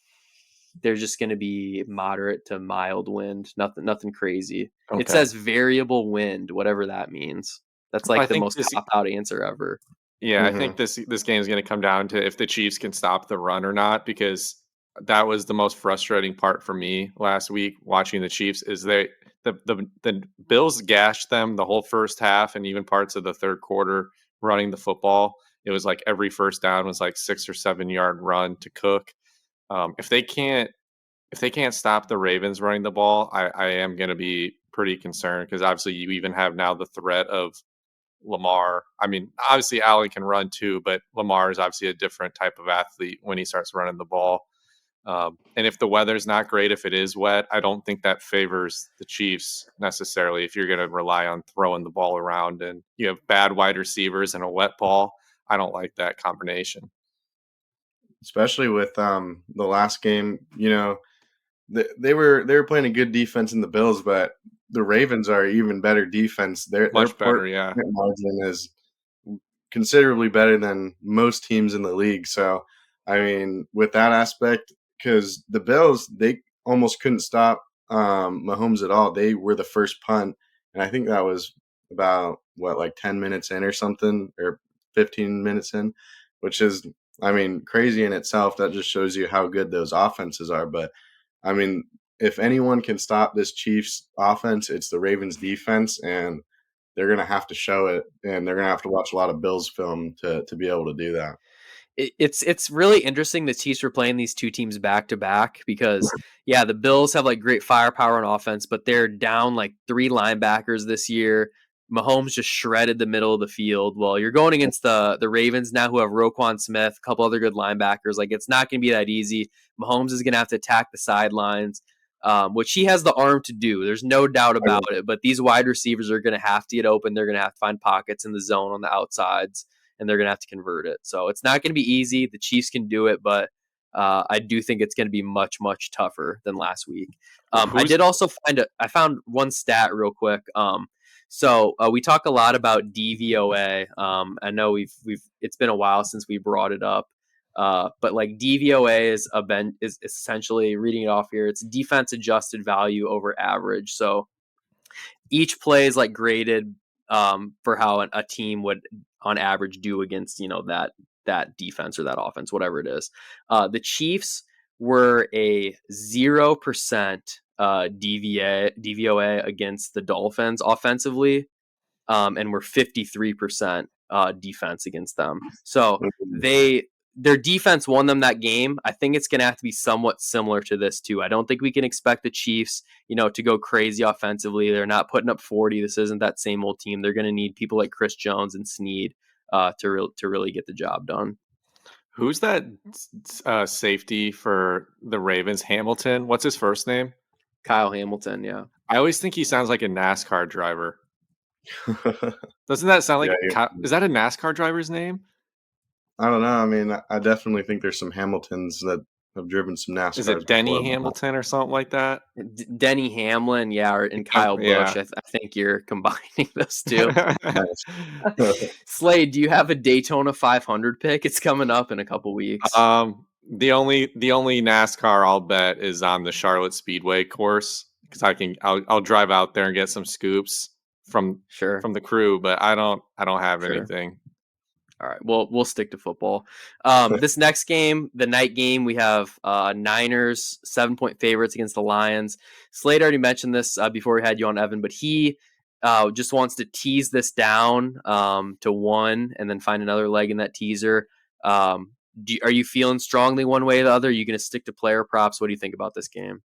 there's just gonna be moderate to mild wind. Nothing crazy. Okay. It says variable wind, whatever that means. That's I like the think most cop out answer ever. Yeah, I Mhm. think this game is going to come down to if the Chiefs can stop the run or not, because that was the most frustrating part for me last week watching the Chiefs. Is the Bills gashed them the whole first half and even parts of the third quarter running the football. It was like every first down was like 6 or 7 yard run to Cook. If they can't stop the Ravens running the ball, I am going to be pretty concerned, because obviously you even have now the threat of Lamar. I mean, obviously Allen can run too, but Lamar is obviously a different type of athlete when he starts running the ball. And if the weather's not great, if it is wet, I don't think that favors the Chiefs necessarily. If you're going to rely on throwing the ball around and you have bad wide receivers and a wet ball, I don't like that combination. Especially with the last game, they were playing a good defense in the Bills, but the Ravens are even better defense. Their Much point better, yeah. margin is considerably better than most teams in the league. So, I mean, with that aspect, because the Bills, they almost couldn't stop Mahomes at all. They were the first punt, and I think that was about like 10 minutes in or something, or 15 minutes in, which is, I mean, crazy in itself. That just shows you how good those offenses are. But I mean, if anyone can stop this Chiefs offense, it's the Ravens defense, and they're going to have to show it, and they're going to have to watch a lot of Bills film to be able to do that. It's really interesting the Chiefs are playing these two teams back to back, because yeah, the Bills have like great firepower on offense, but they're down like 3 linebackers this year. Mahomes just shredded the middle of the field. Well, you're going against the Ravens now, who have Roquan Smith, a couple other good linebackers. Like, it's not going to be that easy. Mahomes is going to have to attack the sidelines, which he has the arm to do. There's no doubt about it. But these wide receivers are going to have to get open. They're going to have to find pockets in the zone on the outsides, and they're going to have to convert it. So it's not going to be easy. The Chiefs can do it, but I do think it's going to be much, much tougher than last week. I did also I found one stat real quick. So we talk a lot about DVOA. I know it's been a while since we brought it up. But like DVOA is essentially, reading it off here, it's defense adjusted value over average. So each play is like graded for how a team would on average do against that defense or that offense, whatever it is. The Chiefs were a 0% DVOA against the Dolphins offensively, and were 53% defense against them. So their defense won them that game. I think it's going to have to be somewhat similar to this too. I don't think we can expect the Chiefs, to go crazy offensively. They're not putting up 40. This isn't that same old team. They're going to need people like Chris Jones and Snead to really get the job done. Who's that safety for the Ravens? Hamilton? What's his first name? Kyle Hamilton, yeah. I always think he sounds like a NASCAR driver. Doesn't that sound like is that a NASCAR driver's name? I don't know. I mean, I definitely think there's some Hamiltons that have driven some NASCAR. Is it Denny Hamilton or something like that? Denny Hamlin, yeah, and Kyle Busch. I think you're combining those two. Slade, do you have a Daytona 500 pick? It's coming up in a couple weeks. The only NASCAR I'll bet is on the Charlotte Speedway course, because I'll drive out there and get some scoops from the crew, but I don't have anything. All right, we'll stick to football. This next game, the night game, we have Niners 7-point favorites against the Lions. Slade already mentioned this before we had you on, Evan, but he just wants to tease this down to 1 and then find another leg in that teaser. Are you feeling strongly one way or the other? Are you going to stick to player props? What do you think about this game?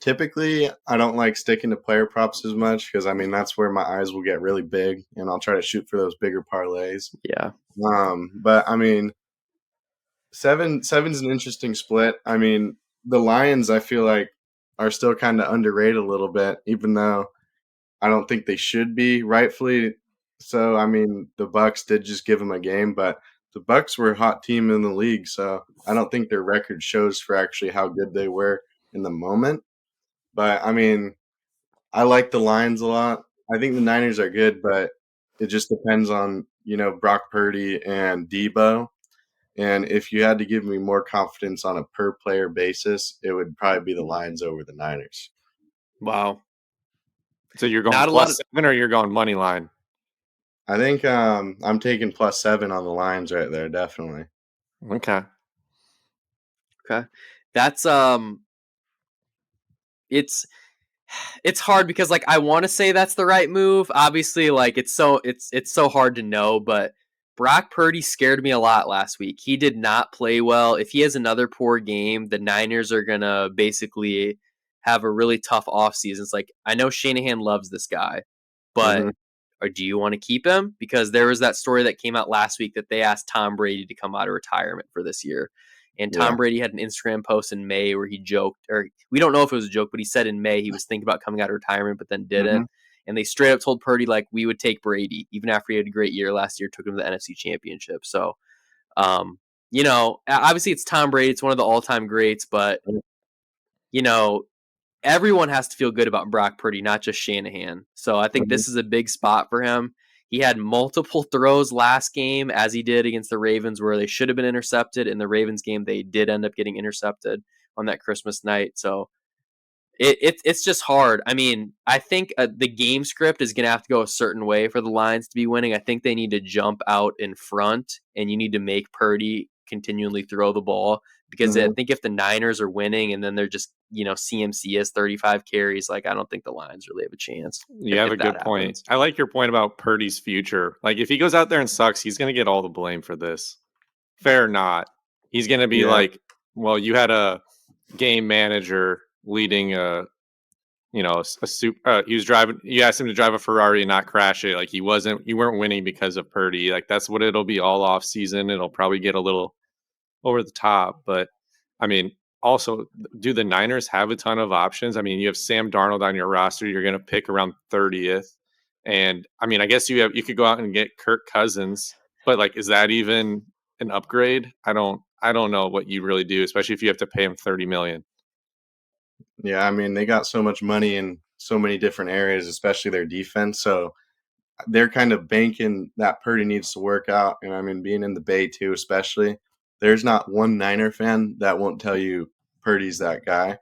Typically, I don't like sticking to player props as much because, I mean, that's where my eyes will get really big, and I'll try to shoot for those bigger parlays. Yeah. But, I mean, seven's an interesting split. I mean, the Lions, I feel like, are still kind of underrated a little bit, even though I don't think they should be rightfully. So, I mean, the Bucs did just give them a game, but the Bucs were a hot team in the league, so I don't think their record shows for actually how good they were in the moment. But, I mean, I like the Lions a lot. I think the Niners are good, but it just depends on, Brock Purdy and Debo. And if you had to give me more confidence on a per player basis, it would probably be the Lions over the Niners. Wow. So you're going +7 or you're going money line? I think I'm taking +7 on the Lions right there, definitely. Okay. That's it's hard because like I want to say that's the right move. Obviously, like it's so hard to know, but Brock Purdy scared me a lot last week. He did not play well. If he has another poor game, the Niners are gonna basically have a really tough offseason. It's like I know Shanahan loves this guy, but or do you want to keep him? Because there was that story that came out last week that they asked Tom Brady to come out of retirement for this year. And Tom Brady had an Instagram post in May where he joked, or we don't know if it was a joke, but he said in May he was thinking about coming out of retirement, but then didn't. And they straight up told Purdy, like, we would take Brady, even after he had a great year last year, took him to the NFC Championship. So, obviously it's Tom Brady. It's one of the all-time greats, but, everyone has to feel good about Brock Purdy, not just Shanahan. So I think this is a big spot for him. He had multiple throws last game, as he did against the Ravens, where they should have been intercepted. In the Ravens game, they did end up getting intercepted on that Christmas night. So it's just hard. I mean, I think the game script is going to have to go a certain way for the Lions to be winning. I think they need to jump out in front, and you need to make Purdy continually throw the ball. Because I think if the Niners are winning and then they're just, CMC has 35 carries, like I don't think the Lions really have a chance. You have a good point. I like your point about Purdy's future. Like if he goes out there and sucks, he's going to get all the blame for this. Fair or not. He's going to be like, well, you had a game manager leading he was driving, you asked him to drive a Ferrari and not crash it. Like you weren't winning because of Purdy. Like that's what it'll be all off season. It'll probably get a little over the top, but I mean, also, do the Niners have a ton of options? I mean, you have Sam Darnold on your roster. You're going to pick around 30th, and I mean, I guess you could go out and get Kirk Cousins, but like, is that even an upgrade? I don't know what you really do, especially if you have to pay him $30 million. Yeah, I mean, they got so much money in so many different areas, especially their defense. So they're kind of banking that Purdy needs to work out, and I mean, being in the Bay too, especially. There's not one Niner fan that won't tell you Purdy's that guy,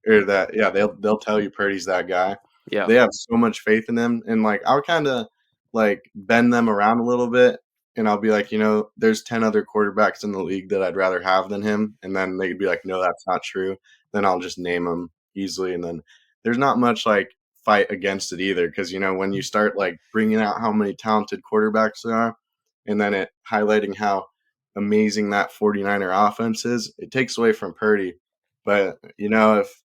or that they'll tell you Purdy's that guy. Yeah, they have so much faith in him, and like I'll kind of like bend them around a little bit, and I'll be like, there's 10 other quarterbacks in the league that I'd rather have than him, and then they'd be like, no, that's not true. Then I'll just name them easily, and then there's not much like fight against it either, because when you start like bringing out how many talented quarterbacks there are, and then it highlighting how amazing that 49er offense is, it takes away from Purdy. But, if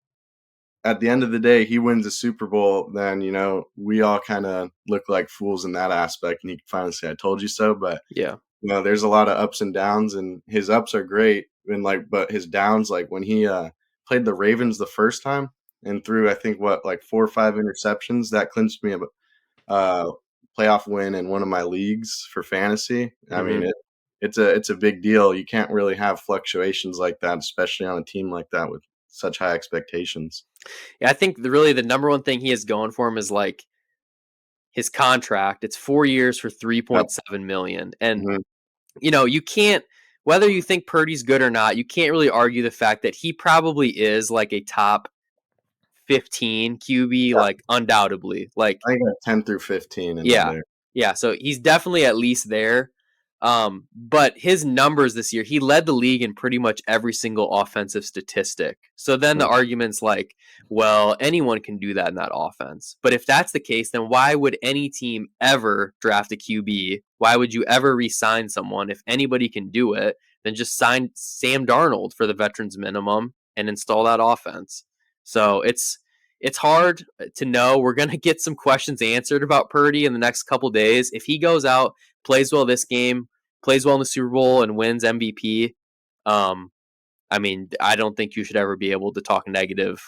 at the end of the day he wins a Super Bowl, then, we all kind of look like fools in that aspect, and he can finally say, I told you so. But, there's a lot of ups and downs, and his ups are great. And but his downs, like when he played the Ravens the first time and threw, I think, 4 or 5 interceptions, that clinched me a playoff win in one of my leagues for fantasy. I mean, it's a big deal. You can't really have fluctuations like that, especially on a team like that with such high expectations. Yeah, I think the number one thing he has going for him is like his contract. It's 4 years for $3.7 million. And you can't, whether you think Purdy's good or not, you can't really argue the fact that he probably is like a top 15 QB, like undoubtedly. Like I think 10 through 15 in yeah. there. Yeah, so he's definitely at least there. But his numbers this year, he led the league in pretty much every single offensive statistic. So then the argument's like, well, anyone can do that in that offense. But if that's the case, then why would any team ever draft a QB? Why would you ever re-sign someone? If anybody can do it, then just sign Sam Darnold for the veterans minimum and install that offense. So it's hard to know. We're going to get some questions answered about Purdy in the next couple days. If he goes out, plays well this game, plays well in the Super Bowl, and wins MVP, I mean, I don't think you should ever be able to talk negative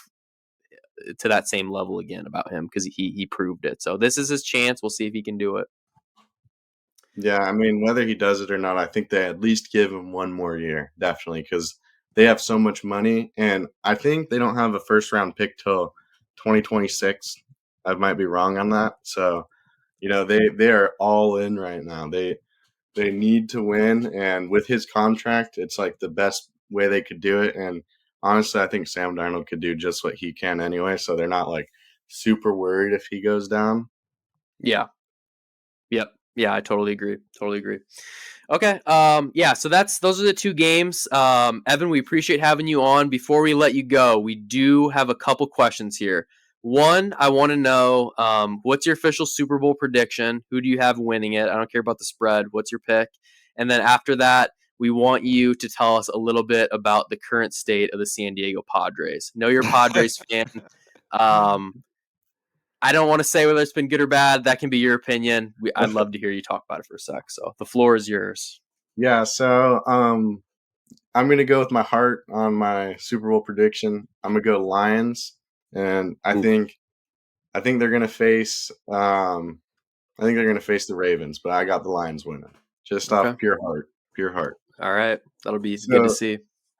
to that same level again about him because he proved it. So this is his chance. We'll see if he can do it. Yeah, I mean, whether he does it or not, I think they at least give him one more year, definitely, because they have so much money, and I think they don't have a first-round pick till 2026. I might be wrong on that. So, they are all in right now. They need to win, and with his contract, it's like the best way they could do it. And honestly, I think Sam Darnold could do just what he can anyway, so they're not like super worried if he goes down. Yeah. Yep. Yeah, I totally agree. Totally agree. Okay. Yeah, so those are the two games. Evan, we appreciate having you on. Before we let you go, we do have a couple questions here. One, I want to know, what's your official Super Bowl prediction? Who do you have winning it? I don't care about the spread. What's your pick? And then after that, we want you to tell us a little bit about the current state of the San Diego Padres. Know you're a Padres fan. I don't want to say whether it's been good or bad. That can be your opinion. I'd love to hear you talk about it for a sec. So the floor is yours. Yeah, so I'm going to go with my heart on my Super Bowl prediction. I'm going to go Lions, and I think they're going to face the Ravens, but I got the Lions winning. Just off pure heart. All right. That'll be good to see.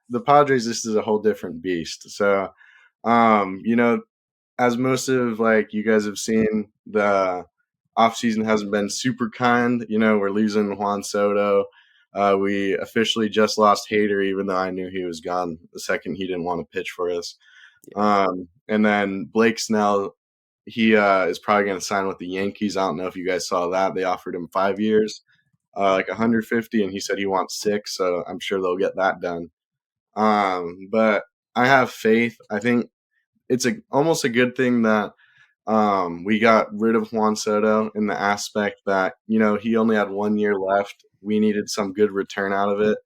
The Padres, this is a whole different beast. So, as most of you guys have seen, the offseason hasn't been super kind. We're losing Juan Soto. We officially just lost Hader, even though I knew he was gone the second he didn't want to pitch for us. And then Blake Snell, he is probably going to sign with the Yankees. I don't know if you guys saw that. They offered him 5 years, like 150, and he said he wants 6. So I'm sure they'll get that done. But I have faith. I think it's almost a good thing that we got rid of Juan Soto in the aspect that, he only had 1 year left. We needed some good return out of it.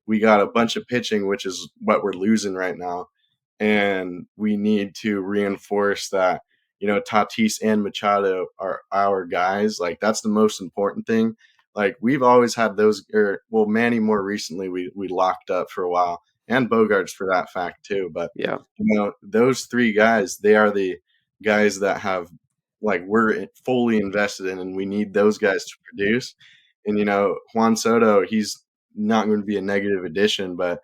We got a bunch of pitching, which is what we're losing right now. And we need to reinforce that, Tatis and Machado are our guys. That's the most important thing. We've always had those, Manny more recently, we locked up for a while, and Bogarts for that fact too. But, those 3 guys, they are the guys that have, we're fully invested in, and we need those guys to produce. And, Juan Soto, he's not going to be a negative addition, but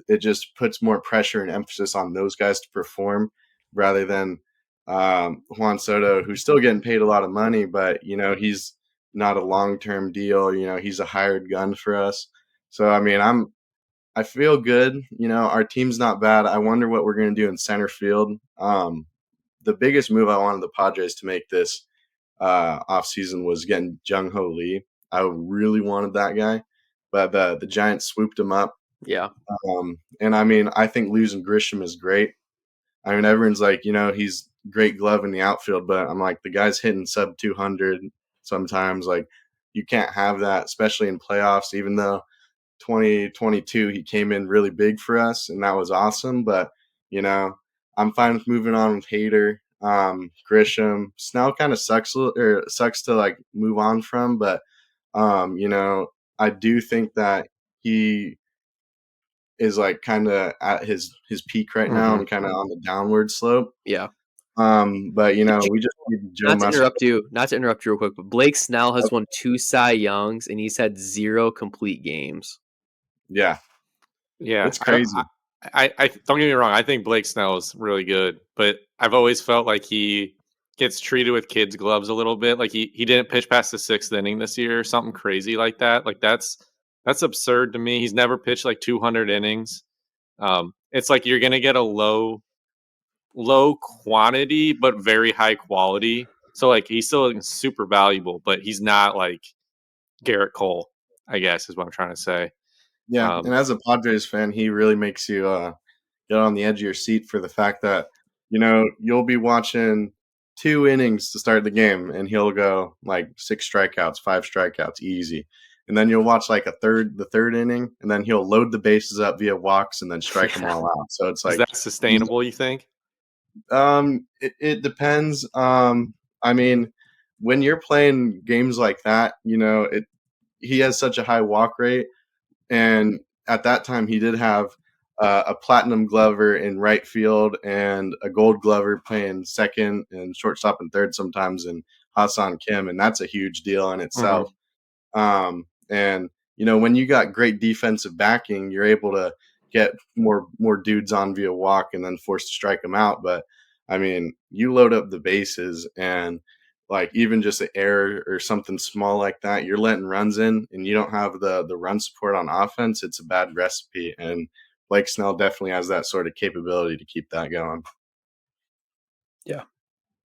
it just puts more pressure and emphasis on those guys to perform rather than Juan Soto, who's still getting paid a lot of money, but, he's not a long-term deal. He's a hired gun for us. So, I mean, I feel good. Our team's not bad. I wonder what we're going to do in center field. The biggest move I wanted the Padres to make this offseason was getting Jung-Ho Lee. I really wanted that guy, but the Giants swooped him up. Yeah. And I mean, I think losing Grisham is great. I mean, everyone's like, he's great glove in the outfield, but I'm like, the guy's hitting sub 200 sometimes. You can't have that, especially in playoffs, even though 2022 he came in really big for us, and that was awesome. But, I'm fine with moving on with Hader. Grisham, Snell kind of sucks to move on from, but I do think that he is kind of at his peak right now and kind of on the downward slope. Yeah. But we just need Joe not to interrupt you real quick, but Blake Snell has won 2 Cy Youngs, and he's had 0 complete games. Yeah. It's crazy. I don't get me wrong. I think Blake Snell is really good, but I've always felt like he gets treated with kids' gloves a little bit. He didn't pitch past the 6th inning this year or something crazy like that. That's absurd to me. He's never pitched 200 innings. It's you're going to get a low quantity, but very high quality. So he's still super valuable, but he's not Garrett Cole. I guess is what I'm trying to say. Yeah, and as a Padres fan, he really makes you get on the edge of your seat for the fact that you'll be watching 2 innings to start the game, and he'll go like 6 strikeouts, 5 strikeouts, easy, and then you'll watch like the third inning, and then he'll load the bases up via walks and then strike them Yeah. all out. So it's Is like that sustainable, you think? it depends. I mean, when you're playing games like that, he has such a high walk rate. And at that time, he did have a platinum glover in right field and a gold glover playing second and shortstop and third sometimes in Hassan Kim, and that's a huge deal in Mhm. itself. And when you got great defensive backing, you're able to get more dudes on via walk and then forced to strike them out. But I mean, you load up the bases and like even just an error or something small like that, you're letting runs in, and you don't have the run support on offense. It's a bad recipe, and Blake Snell definitely has that sort of capability to keep that going. Yeah.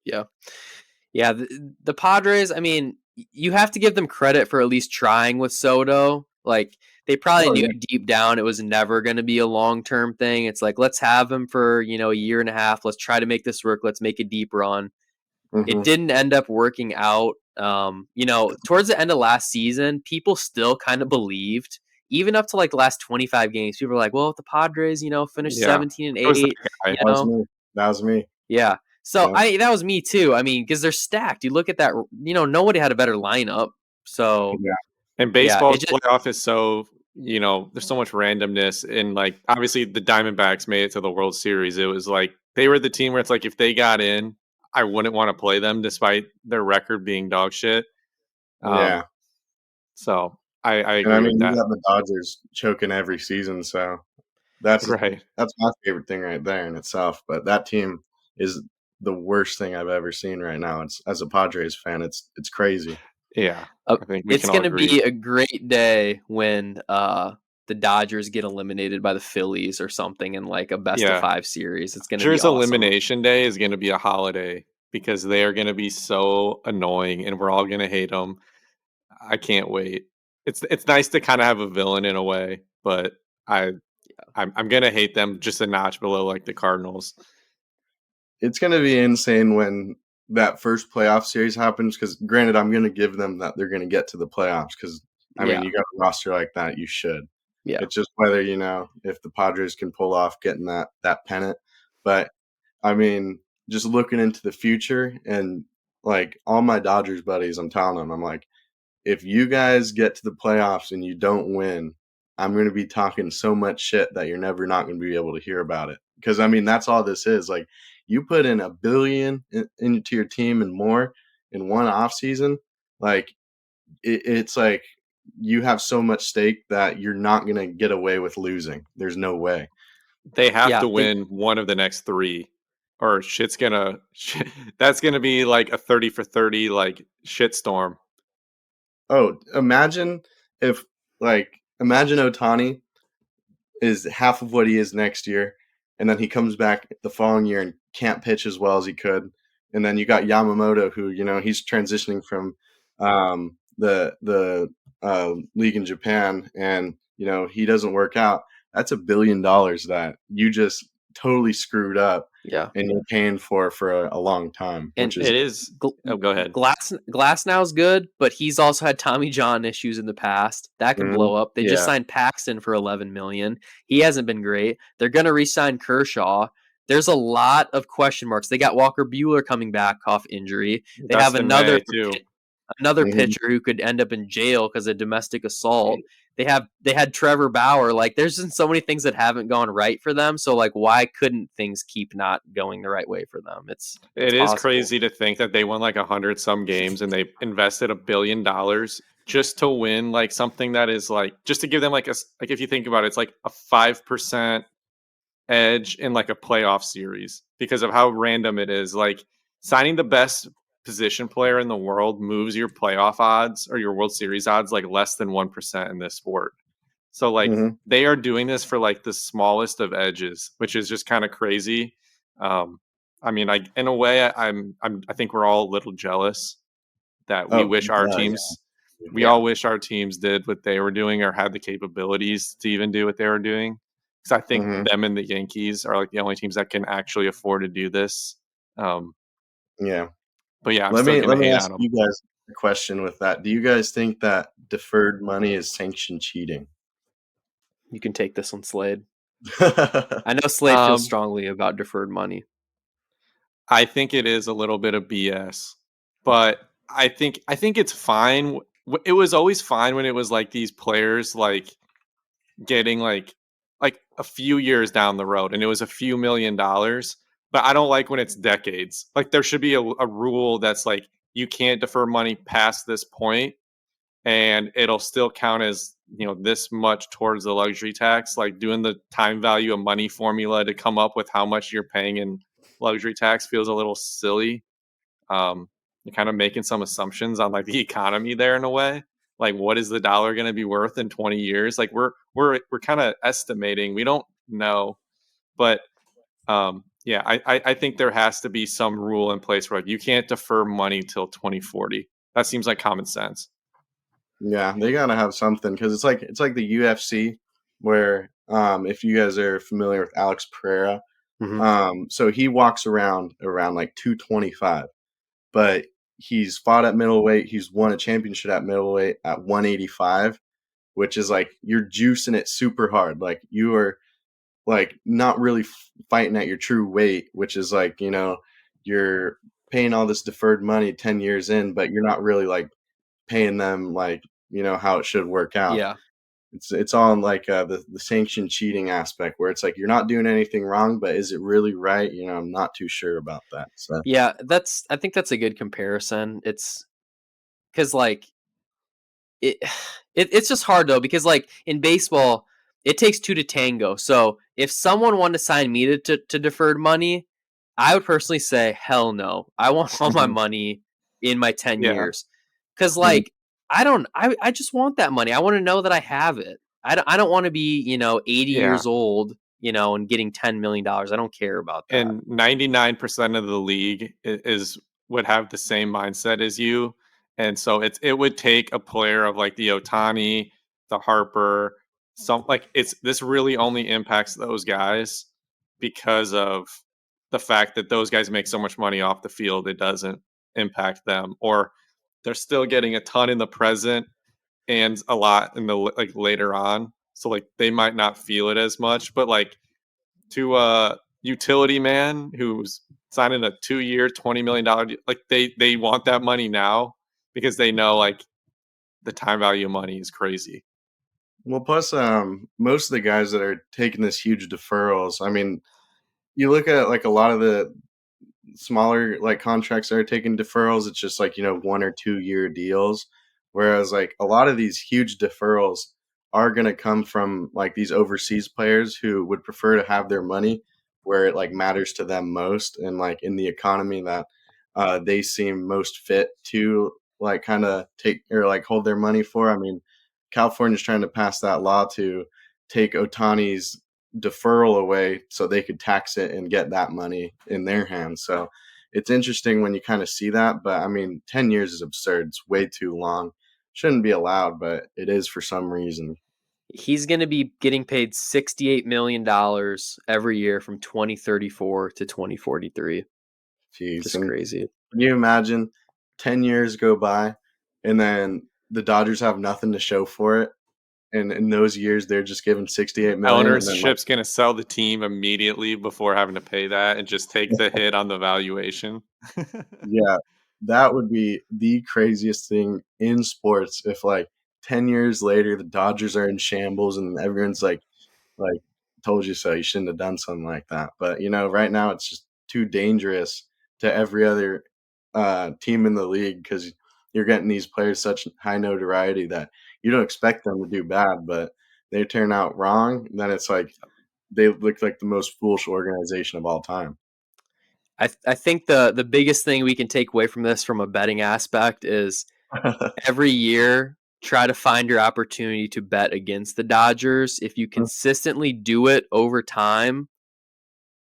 Yeah. Yeah. The Padres, I mean, you have to give them credit for at least trying with Soto. Like, they probably Oh knew yeah. deep down it was never going to be a long-term thing. It's like, let's have him for, a year and a half. Let's try to make this work. Let's make a deep run. It Hmm. didn't end up working out. Towards the end of last season, people still kind of believed, even up to like the last 25 games, people were like, well, if the Padres, finish Yeah. 17 and It was that 8, guy. That was me. That was me. yeah. So Yeah. that was me too. I mean, because they're stacked. You look at that, nobody had a better lineup. So Yeah. And yeah, baseball's it just playoff is so, there's so much randomness. And like, obviously, the Diamondbacks made it to the World Series. It was like they were the team where it's like, if they got in, I wouldn't want to play them despite their record being dog shit. Um, Yeah. so I And I agree with mean, you that. got the Dodgers choking every season, so that's Right. that's my favorite thing right there in itself. But that team is the worst thing I've ever seen right now. It's as a Padres fan, it's crazy. Yeah. uh, I think we it's can all gonna agree. be a great day when the Dodgers get eliminated by the Phillies or something in like a best of Yeah. 5 series. It's gonna be Dodgers awesome. Elimination Day is going to be a holiday because they are going to be so annoying and we're all going to hate them. I can't wait. It's nice to kind of have a villain in a way, but I I'm gonna hate them just a notch below like the Cardinals. It's gonna be insane when that first playoff series happens. Because granted, I'm gonna give them that they're gonna get to the playoffs. Because I mean, Yeah, you got a roster like that, you should. yeah, It's just whether if the Padres can pull off getting that pennant. But I mean, just looking into the future and like all my Dodgers buddies, I'm telling them, I'm like, if you guys get to the playoffs and you don't win, I'm going to be talking so much shit that you're never not going to be able to hear about it. Because I mean, that's all this is. Like, you put in $1 billion into your team and more in one off season, like it's like you have so much stake that you're not going to get away with losing. There's no way. They have yeah. to win one of the next three, or shit's gonna that's gonna be like a 30 for 30 like shitstorm. Oh, if imagine Otani is half of what he is next year, and then he comes back the following year and can't pitch as well as he could. And then you got Yamamoto, who he's transitioning from the league in Japan, and he doesn't work out. That's $1 billion that you just totally screwed up, Yeah. and you're paying for a long time, And which is It is. Oh, go ahead. Glass now's good, but he's also had Tommy John issues in the past. That could Mhm. blow up. They just Yeah. signed Paxton for 11 million. He hasn't been great. They're going to re-sign Kershaw. There's a lot of question marks. They got Walker Bueller coming back off injury. They have Dustin May too. another Mhm. pitcher who could end up in jail because of domestic assault. They had Trevor Bauer. Like, there's been so many things that haven't gone right for them. So like, why couldn't things keep not going the right way for them? It's It is possible. crazy to think that they won like 100 some games and they invested $1 billion just to win like something that is like just to give them like like if you think about it, it's like a 5% edge in like a playoff series because of how random it is. Like signing the best position player in the world moves your playoff odds or your World Series odds like less than 1% in this sport. So like Mhm. they are doing this for like the smallest of edges, which is just kind of crazy. Um, I mean, I in a way, I think we're all a little jealous that we Oh, wish our yeah. teams We Yeah. all wish our teams did what they were doing or had the capabilities to even do what they were doing. Because I think Mhm. them and the Yankees are like the only teams that can actually afford to do this. Um, Yeah. but yeah, I'm Let still me gonna let me hate ask on them. you guys a question with that. Do you guys think that deferred money is sanctioned cheating? You can take this one, Slade. I know Slade feels Um, strongly about deferred money. I think it is a little bit of BS, but I think it's fine. It was always fine when it was like these players like getting like a few years down the road and it was a few $1,000,000. But I don't like when it's decades. Like there should be a rule that's like you can't defer money past this point and it'll still count as this much towards the luxury tax, like doing the time value of money formula to come up with how much you're paying in luxury tax feels a little silly. You're kind of making some assumptions on like the economy there in a way. Like, what is the dollar going to be worth in 20 years? Like, we're kind of estimating. We don't know, but yeah, I think there has to be some rule in place where like you can't defer money till 2040. That seems like common sense. Yeah, they gotta have something because it's like the UFC where if you guys are familiar with Alex Pereira, Mm-hmm. so he walks around like 225, but he's fought at middleweight. He's won a championship at middleweight at 185, which is like you're juicing it super hard. Like you are like not really fighting at your true weight, which is like you're paying all this deferred money 10 years in, but you're not really like paying them like how it should work out. Yeah. It's all in like the sanction cheating aspect where it's like you're not doing anything wrong, but is it really right? I'm not too sure about that. So Yeah, I think that's a good comparison. It's because like it, it's just hard though because like in baseball, it takes two to tango. So if someone wanted to sign me to deferred money, I would personally say hell no. I want all my mhm, money in my 10 Yeah, years because mhm. like I just want that money. I want to know that I have it. I don't want to be 80 yeah. years old and getting $10 million. I don't care about that. And 99% of the league is would have the same mindset as you. And so it would take a player of like the Otani, the Harper, some like it's this really only impacts those guys because of the fact that those guys make so much money off the field. It doesn't impact them, or they're still getting a ton in the present and a lot in the like later on. So like they might not feel it as much, but like to a utility man who's signing a 2-year, $20 million deal, like they want that money now because they know like the time value of money is crazy. Well, plus most of the guys that are taking this huge deferrals, I mean, you look at like a lot of the smaller like contracts that are taking deferrals, it's just like 1 or 2 year deals, whereas like a lot of these huge deferrals are going to come from like these overseas players who would prefer to have their money where it like matters to them most and like in the economy that they seem most fit to like kind of take or like hold their money for. I mean, California's trying to pass that law to take Otani's deferral away so they could tax it and get that money in their hands. So it's interesting when you kind of see that. But I mean, 10 years is absurd. It's way too long. Shouldn't be allowed, but it is for some reason. He's going to be getting paid $68 million every year from 2034 to 2043. Jeez. Just And crazy. can you imagine 10 years go by and then the Dodgers have nothing to show for it? And in those years, they're just given 68 million. And then like, Ownership's going to sell the team immediately before having to pay that and just take the hit on the valuation. yeah, that would be the craziest thing in sports if like 10 years later the Dodgers are in shambles and everyone's like told you so, you shouldn't have done something like that. But right now it's just too dangerous to every other team in the league because you're getting these players such high notoriety that you don't expect them to do bad, but they turn out wrong, then it's like they look like the most foolish organization of all time. I think the biggest thing we can take away from this from a betting aspect is every year try to find your opportunity to bet against the Dodgers. If you consistently do it over time,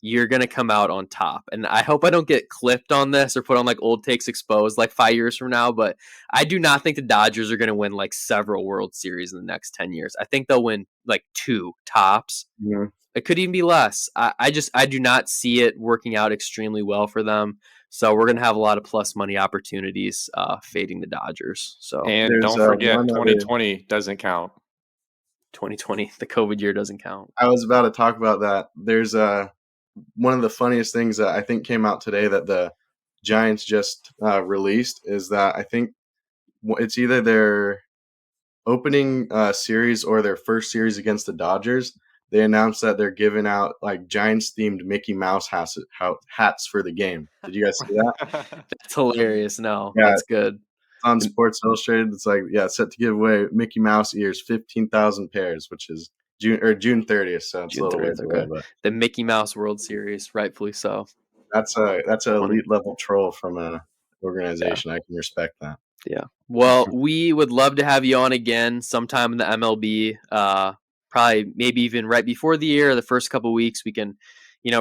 you're going to come out on top. And I hope I don't get clipped on this or put on like old takes exposed like 5 years from now, but I do not think the Dodgers are going to win like several World Series in the next 10 years. I think they'll win like 2 tops. Yeah. It could even be less. I do not see it working out extremely well for them. So we're going to have a lot of plus money opportunities fading the Dodgers. So And There's don't forget, one other. 2020 doesn't count. 2020, the COVID year doesn't count. I was about to talk about that. There's one of the funniest things that I think came out today that the Giants just released is that I think it's either their opening series or their first series against the Dodgers. They announced that they're giving out like Giants themed Mickey Mouse hats for the game. Did you guys see that? That's hilarious. No, Yeah, that's good. on Sports Illustrated. It's like, yeah, set to give away Mickey Mouse ears, 15,000 pairs, which is June 30th. So it's June a little 30th, ways away, okay. but The Mickey Mouse World Series, rightfully so. that's an elite level troll from a organization. I can respect that. Yeah. Well, we would love to have you on again sometime in the MLB. Probably maybe even right before the year, the first couple of weeks, we can,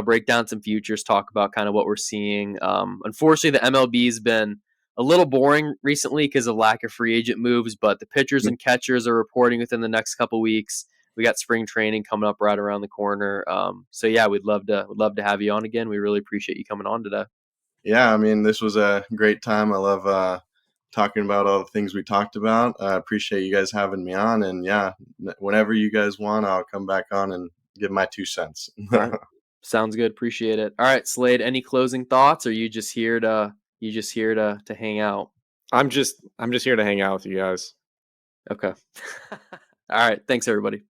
break down some futures, talk about kind of what we're seeing. Unfortunately, the MLB has been a little boring recently because of lack of free agent moves, but the pitchers and catchers are reporting within the next couple of weeks. We got spring training coming up right around the corner. So yeah, we'd love to have you on again. We really appreciate you coming on today. Yeah, I mean, this was a great time. I love talking about all the things we talked about. I appreciate you guys having me on. And yeah, whenever you guys want, I'll come back on and give my 2 cents. All right. Sounds good. Appreciate it. All right, Slade, any closing thoughts, or you just here to hang out? I'm just here to hang out with you guys. Okay. All right. Thanks, everybody.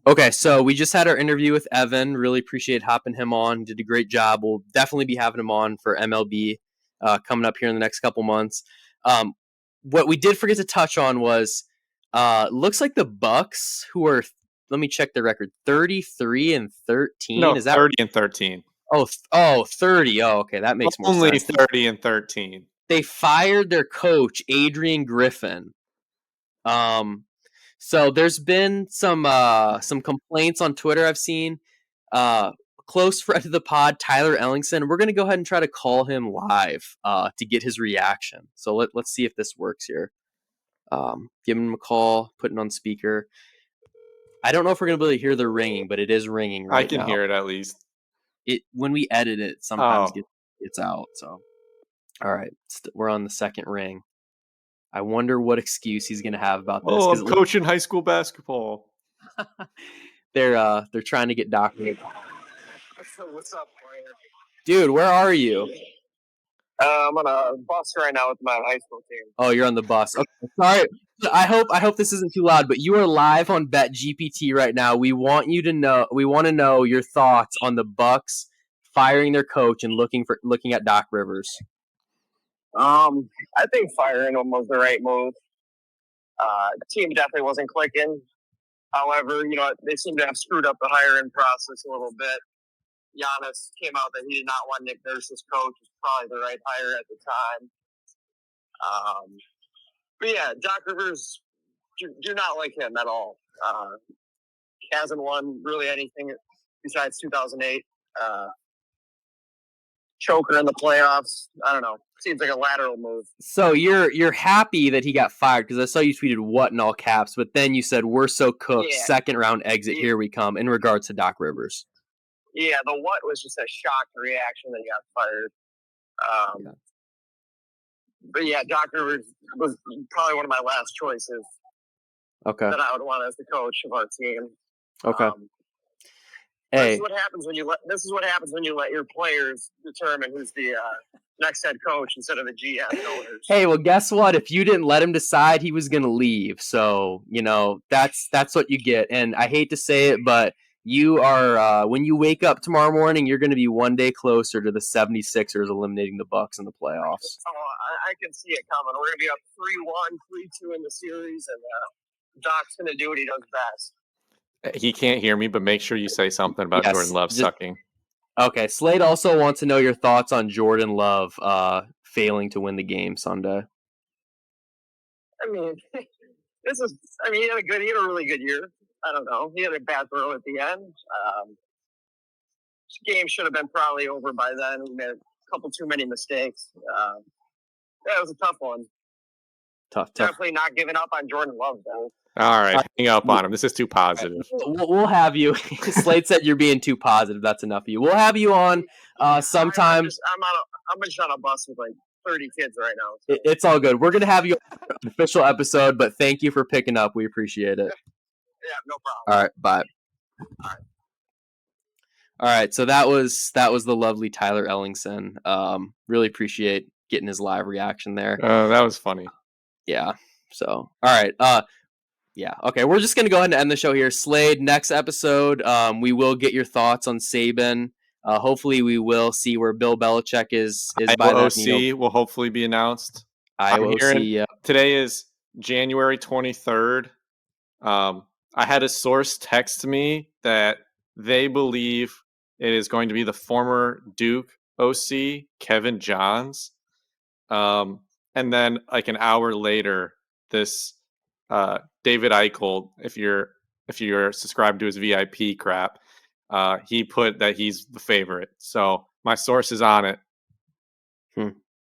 Okay, so we just had our interview with Evan. Really appreciate hopping him on. Did a great job. We'll definitely be having him on for MLB coming up here in the next couple months. What we did forget to touch on was looks like the Bucks, who are, let me check their record, 33-13. No, Is that 30-13. Oh, 30. Oh, okay, that makes more Only sense. 30-13. They fired their coach, Adrian Griffin. So there's been some complaints on Twitter I've seen. Close friend of the pod, Tyler Ellingson. We're gonna go ahead and try to call him live to get his reaction. So let's see if this works here. Give him a call, put it on speaker. I don't know if we're gonna be able to hear the ringing, but it is ringing right now. I can hear it at least. When we edit it, sometimes gets out. So, all right, we're on the second ring. I wonder what excuse he's going to have about this. I'm coaching high school basketball. They're trying to get Doc. What's up, player? Dude, where are you? I'm on a bus right now with my high school team. Oh, you're on the bus. Okay, sorry. I hope this isn't too loud, but you are live on BET GPT right now. We want to know your thoughts on the Bucks firing their coach and looking at Doc Rivers. I think firing him was the right move. The team definitely wasn't clicking. However, they seem to have screwed up the hiring process a little bit. Giannis came out that he did not want Nick Nurse as coach. It's probably the right hire at the time. But yeah, Doc Rivers, do not like him at all. Hasn't won really anything besides 2008. Choker in the playoffs. I don't know. Seems like a lateral move. So you're happy that he got fired because I saw you tweeted "what" in all caps, but then you said "we're so cooked, second round exit, here we come" in regards to Doc Rivers. Yeah, the "what" was just a shocked reaction that he got fired. But yeah, Doc Rivers was probably one of my last choices. Okay. That I would want as the coach of our team. Okay. This is what happens when you let your players determine who's the next head coach instead of the GM and owners. Hey, well, guess what? If you didn't let him decide, he was going to leave. So, that's what you get. And I hate to say it, but you are when you wake up tomorrow morning, you're going to be one day closer to the 76ers eliminating the Bucks in the playoffs. I can see it coming. We're going to be up 3-1, 3-2 in the series, and Doc's going to do what he does best. He can't hear me, but make sure you say something about Jordan Love sucking. Okay. Slade also wants to know your thoughts on Jordan Love failing to win the game Sunday. I mean, he had a really good year. I don't know. He had a bad throw at the end. game should have been probably over by then. We made a couple too many mistakes. That was a tough one. Tough. Definitely not giving up on Jordan Love, though. All right, hang up on him. This is too positive. We'll have you. Slade said you're being too positive. That's enough of you. We'll have you on sometime. I'm just on a bus with like 30 kids right now. So. It's all good. We're gonna have you on an official episode, but thank you for picking up. We appreciate it. Yeah, no problem. All right, bye. All right, so that was the lovely Tyler Ellingson. Really appreciate getting his live reaction there. That was funny. Yeah. So, all right. Yeah. Okay. We're just gonna go ahead and end the show here. Slade, next episode, we will get your thoughts on Saban. Hopefully, we will see where Bill Belichick is by Iowa then. OC will hopefully be announced. Iowa OC. Yeah. Today is January 23rd. I had a source text me that they believe it is going to be the former Duke OC, Kevin Johns. And then like an hour later, this David Eichel, if you're subscribed to his VIP crap, he put that he's the favorite. So my source is on it.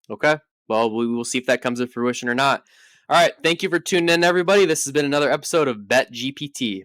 Okay. Well, we will see if that comes to fruition or not. All right. Thank you for tuning in, everybody. This has been another episode of BET GPT.